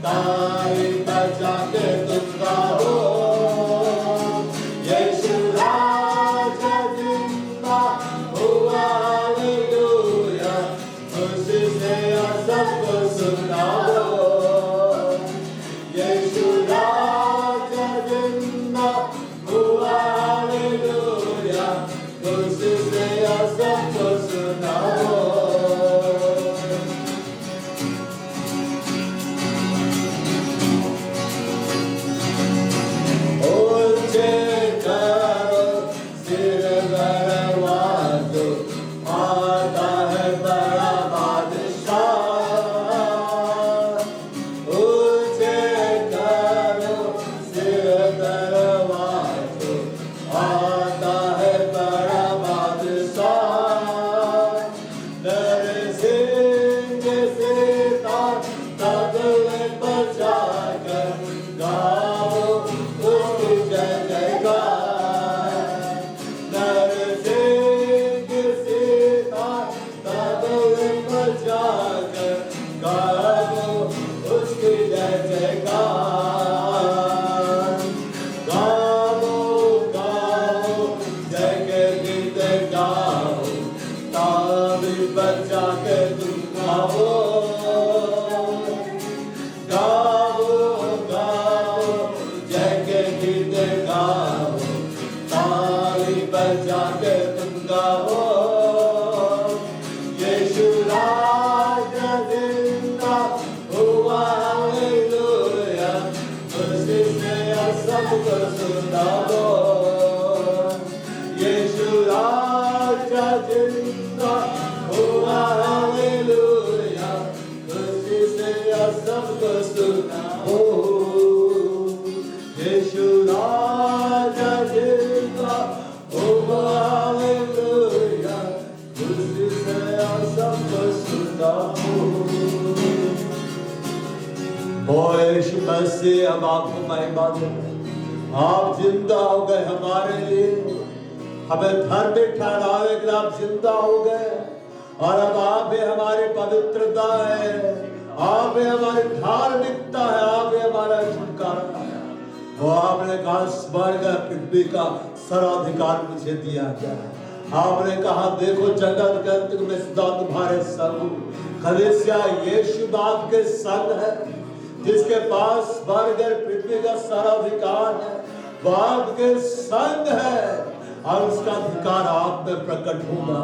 ताली बजा के तुम गाओ। यीशु राजा जिंदा हुआ, हालेलुया, खुशी से सबको सुनाओ। यीशु राजा जिंदा हुआ, हालेलुया, खुशी से सबको सुनाओ। ऊंचे करो सिर गरवा दो, आता है बड़ा बादशाह। ऊंचे करो सिर गरवा दो, आता है बड़ा बादशाह। नरसिंह सीता तबले बजाकर गाओ उसकी जय जयकार। नरसिंह सीता तबले बजाकर गाओ उसकी जय जयकार। गाओ गाओ जय के गीत गाओ, ताली बजा के तुम गाओ। गाओ गाओ जय के गीत गाओ, ताली बजा के तुम गाओ। यीशु राजा जिंदा हुआ, हालेलुया, खुशी से सबको सुनाओ। यीशु राजा जिंदा हुआ, हालेलुया, खुशी से सबको सुनाओ। यीशु राजा जिंदा हुआ, हालेलुया, खुशी से सबको सुनाओ। ओ यीशु मसीह, हम आपको महिमा देते हैं। आप जिंदा हो गए हमारे लिए, हमें धर्मी ठहरावे कि आप जिंदा हो गए। और अब आप ही हमारी पवित्रता है, आप ही हमारी धार्मिकता है, आप ही हमारा छुटकारा है। वो आपने कहा स्वर्ग पृथ्वी का सर्वाधिकार मुझे दिया गया है। आपने कहा देखो जगत के अंत में सदा तुम्हारे संग। कलीसिया यीशु बाप के संग है, जिसके पास स्वर्ग और पृथ्वी का सर्वाधिकार है, वो आपके संग है। और उसका अधिकार आप में प्रकट होगा,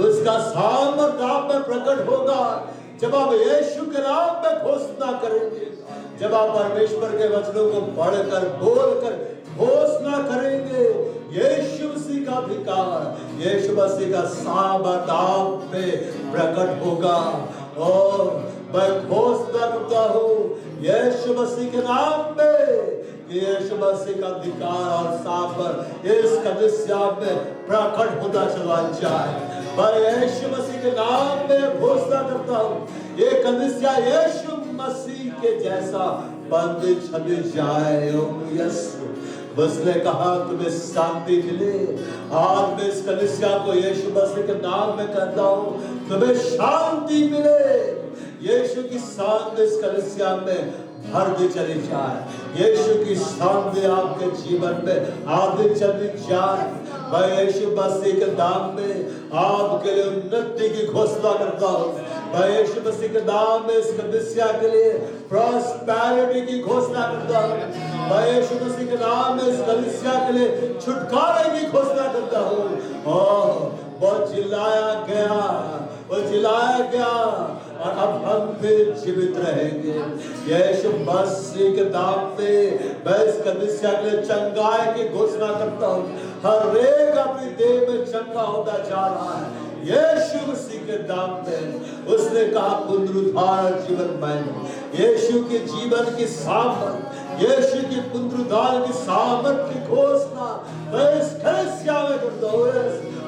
उसका सामर्थ्य आप में प्रकट होगा जब आप यीशु के नाम में घोषणा करेंगे, जब आप परमेश्वर के वचनों को पढ़कर बोलकर घोषणा करेंगे। यीशु मसीह का अधिकार, यीशु मसीह का सामर्थ्य आप पे प्रकट होगा। और मैं घोषणा करता हूँ यीशु मसीह के नाम में, यीशु मसीह का अधिकार और सामर्थ्य इस कलीसिया में प्रकट होता चला जाए। मैं यीशु मसीह के नाम में घोषणा करता हूँ ये कलीसिया यीशु मसीह के जैसा बंद छवि जाए। यीशु उसने कहा तुम्हें शांति मिले। आज मैं इस कलीसिया को यीशु मसीह के नाम में कहता हूँ तुम्हें शांति मिले। यीशु की शांति इस कलीसिया में भर दे चली जाए। यीशु की शांति आपके जीवन में आदि चली जाए। मैं यीशु मसीह के नाम में आपके लिए उन्नति की घोषणा करता हूँ। मैं यीशु मसीह के नाम में इस कलीसिया के लिए प्रॉस्पेरिटी की घोषणा करता हूँ। मैं यीशु मसीह के नाम में इस कलीसिया के लिए छुटकारे की घोषणा करता हूँ। वो चिल्लाया गया, वो चिल्लाया गया और अब हम भी जीवित रहेंगे। यीशु मसीह के नाम में मैं इस कलीसिया के लिए चंगाई की घोषणा करता हूँ। हर एक अपनी देह में चंगा होता जा रहा है यीशु मसीह के नाम में। उसने कहा पुनरुद्धार जीवन मैंने, यीशु के जीवन की सामर्थ, यीशु की पुनरुद्धार की सामर्थ की घोषणा मैं इस कलीसिया में करता हूँ।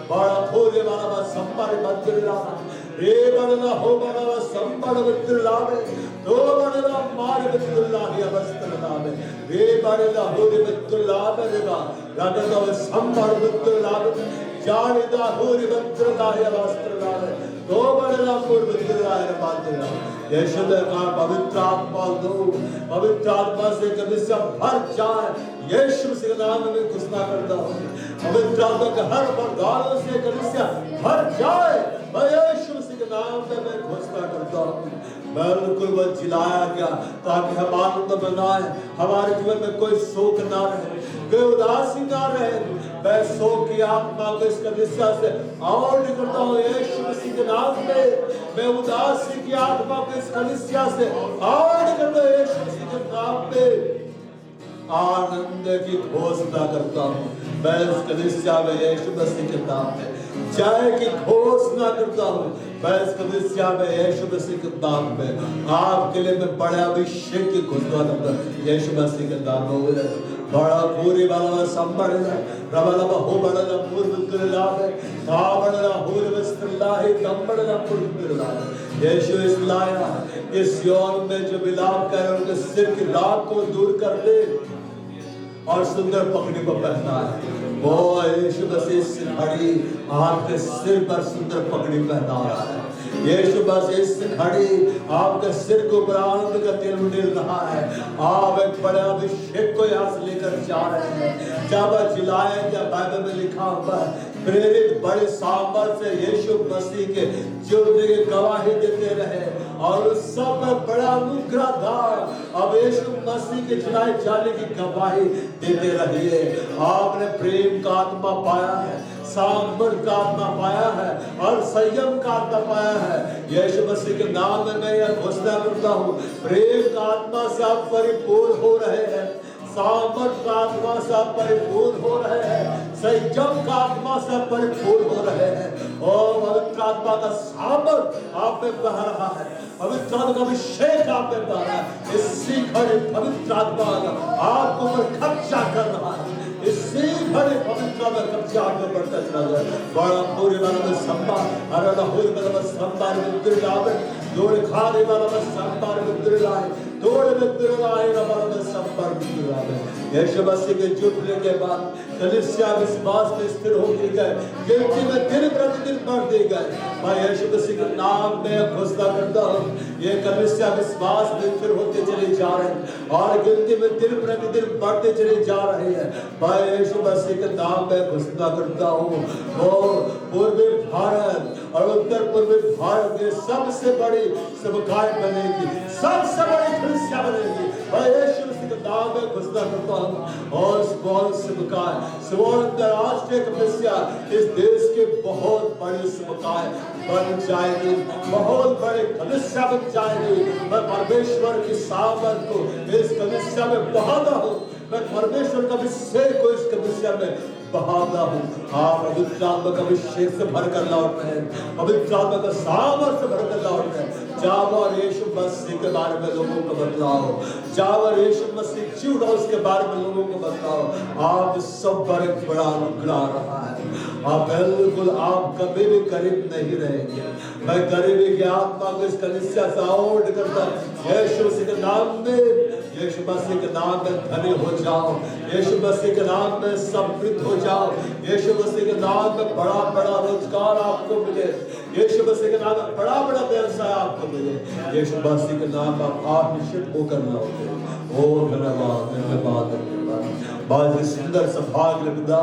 बड़ा खोले वाला बस संपारे मंदिर लावे रे बड़ला हो बड़ा बस संपारे मंदिर लावे तो बड़ला मारे मंदिर लावे अवस्था लावे रे बड़ला हो रे मंदिर लावे रे बा राजा बस संपारे मंदिर लावे जाने दा हो रे मंदिर लावे अवस्था लावे तो बड़ला हो मंदिर लावे बात लावे यीशु ने कहा पवित्र आत्मा दो, पवित्र आत्मा से कलीसिया भर जाए। यीशु मसीह के नाम में घोषणा करता हूँ, पवित्र आत्मा के हर वरदानों से कलीसिया भर जाए। मैं यीशु मसीह के नाम में मैं घोषणा करता हूँ। बिल्कुल वो जिलाया गया ताकि हम आनंद मनाए, हमारे जीवन में कोई शोक ना रहे, कोई उदासी ना रहे। मैं शोक की आत्मा को इस कलीसिया से आउट करता हूँ यीशु मसीह के नाम में। मैं उदासी की आत्मा को इस कलीसिया से आउट करता हूँ यीशु मसीह के नाम में। आनंद की घोषणा करता हूँ मैं इस कलीसिया में यीशु मसीह के नाम में। जय की घोषणा करता हूँ मैं इस कलीसिया में यीशु मसीह के नाम में। आपके लिए मैं बड़े अभिषेक की घोषणा करता हूँ यीशु मसीह के नाम में। बड़ा पूरी वाला संबड़ रवाला हो बड़ा पूर्व लावे काबड़ा पूर्व स्त्रीलाही कंबड़ा पूर्व लावे। यीशु इस लाया इस यौन में जो विलाप कर उनके सिर की राख को दूर कर दे और सुंदर पगड़ी को पहना है। वो यीशु मसीह इस घड़ी आपके सिर पर सुंदर पगड़ी पहना रहा है। यीशु बस इस घड़ी आपके सिर को ऊपर आनंद का तिल मिल रहा है। आप एक बड़े अभिषेक को यहाँ से लेकर जा रहे हैं। जब जिलाए जब बाइबल में लिखा हुआ है प्रेरित बड़े सामर्थ से यीशु मसीह के जीवन की गवाही देते रहे और उस सब में बड़ा अनुग्रह था। अब यीशु मसीह के जिलाए जाने की गवाही देते रहिए। आपने प्रेम का आत्मा पाया है, सामर्थ का आत्मा पाया है और संयम का आत्मा पाया है। यीशु मसीह के नाम में मैं यह घोषणा करता हूँ प्रेम का आत्मा से आप परिपूर्ण हो रहे हैं, सामर्थ का आत्मा से परिपूर्ण हो रहे हैं, संयम का आत्मा से परिपूर्ण हो रहे हैं। और पवित्र आत्मा का सामर्थ आप में बह रहा है, पवित्र आत्मा का अभिषेक आप में बह रहा है। इसी घड़ी पवित्र आत्मा आपको ऊपर कब्जा कर रहा है। इसी घड़ी पवित्र में कब्जा आपको बढ़ता चला जाए। बड़ा पूरी वाला में संभा अरला हुई वाला में संभा मित्र लावे जोड़ खाने वाला में संभा मित्र लाए तोड़ मित्र लाए वाला में संभा मित्र लाए। यीशु मसीह के जुटने के बाद कलीसिया विश्वास में स्थिर हो गए, गिनती में दिन प्रतिदिन बढ़ते गए। मैं यीशु मसीह के नाम में घोषणा करता हूँ ये कलीसिया विश्वास में स्थिर होते चले जा रहे हैं और गिनती में दिन प्रतिदिन बढ़ते चले जा रहे हैं। मैं यीशु मसीह के नाम में घोषणा करता हूँ वो पूर्वी भारत और उत्तर पूर्वी भारत में सबसे बड़ी समुदाय बनेगी, सबसे बड़ी कलीसिया बनेगी। मैं यीशु मसीह के नाम में घोषणा करता हूँ और अंतरराष्ट्रीय कलीसिया इस देश के बहुत बड़ी समुदाय बन जाएगी, बहुत बड़े कलीसिया बन जाएगी। मैं परमेश्वर की सामर्थ को इस कलीसिया में बहाता हूँ, मैं परमेश्वर का अभिषेक को इस कलीसिया में बहाता हूँ। आप पवित्र आत्मा का अभिषेक से भरकर लौट रहे हैं, पवित्र आत्मा का सामर्थ से भरकर लौट रहे हैं। जाओ और यीशु मसीह के बारे में लोगों को बतलाओ, जाओ और यीशु मसीह जीवो उसके बारे में लोगों को बताओ। आप सब पर एक बड़ा अनुग्रह रहा है। आप बिल्कुल आप कभी भी करीब नहीं रहेंगे। मैं गरीबी की आत्मा को इस कलीसिया से आउट करता हूं यीशु मसीह के नाम में। यीशु मसीह के नाम में धनी हो जाओ, यीशु मसीह के नाम में समृद्ध हो जाओ, यीशु मसीह के नाम में बड़ा बड़ा रोजगार आपको मिले, यीशु मसीह के नाम में बड़ा बड़ा व्यवसाय आपको मिले। यीशु मसीह के नाम में आप निश्चित होकर लाओगे। ओ धन्यवाद धन्यवाद धन्यवाद। बहुत ही सुंदर सौभाग्य पिता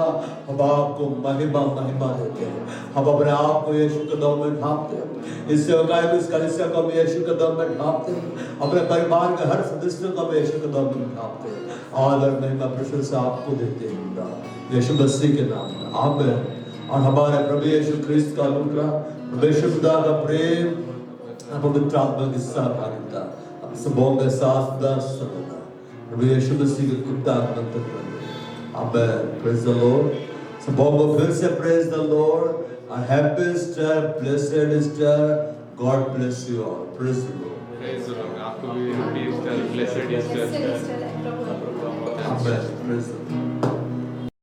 हम आपको महिमा महिमा देते हैं। हम अपने आप को यीशु के नाम में ढांपते हैं, इस सेवकाई को इस कलीसिया को हम यीशु के नाम में ढांपते हैं, अपने परिवार के हर सदस्य को हम यीशु के नाम में ढांपते हैं। आदर महिमा प्रशंसा आपको देते हैं पिता यीशु मसीह के नाम में आमीन। और हमारे प्रभु यीशु ख्रिस्त का अनुग्रह, परमेश्वर पिता का प्रेम, पवित्र आत्मा की सहभागिता हम सबों के साथ सदा प्रभु यीशु मसीह के कुत्ता अंतर बने। Amen. Praise the Lord. सबों को फिर से praise the Lord. Our happy Easter, blessed Easter. God bless you all. Praise the Lord. Praise the Lord. आपको भी happy Easter, blessed Easter. Blessed Easter, प्रभु। प्रभु आपको Amen. Praise the Lord.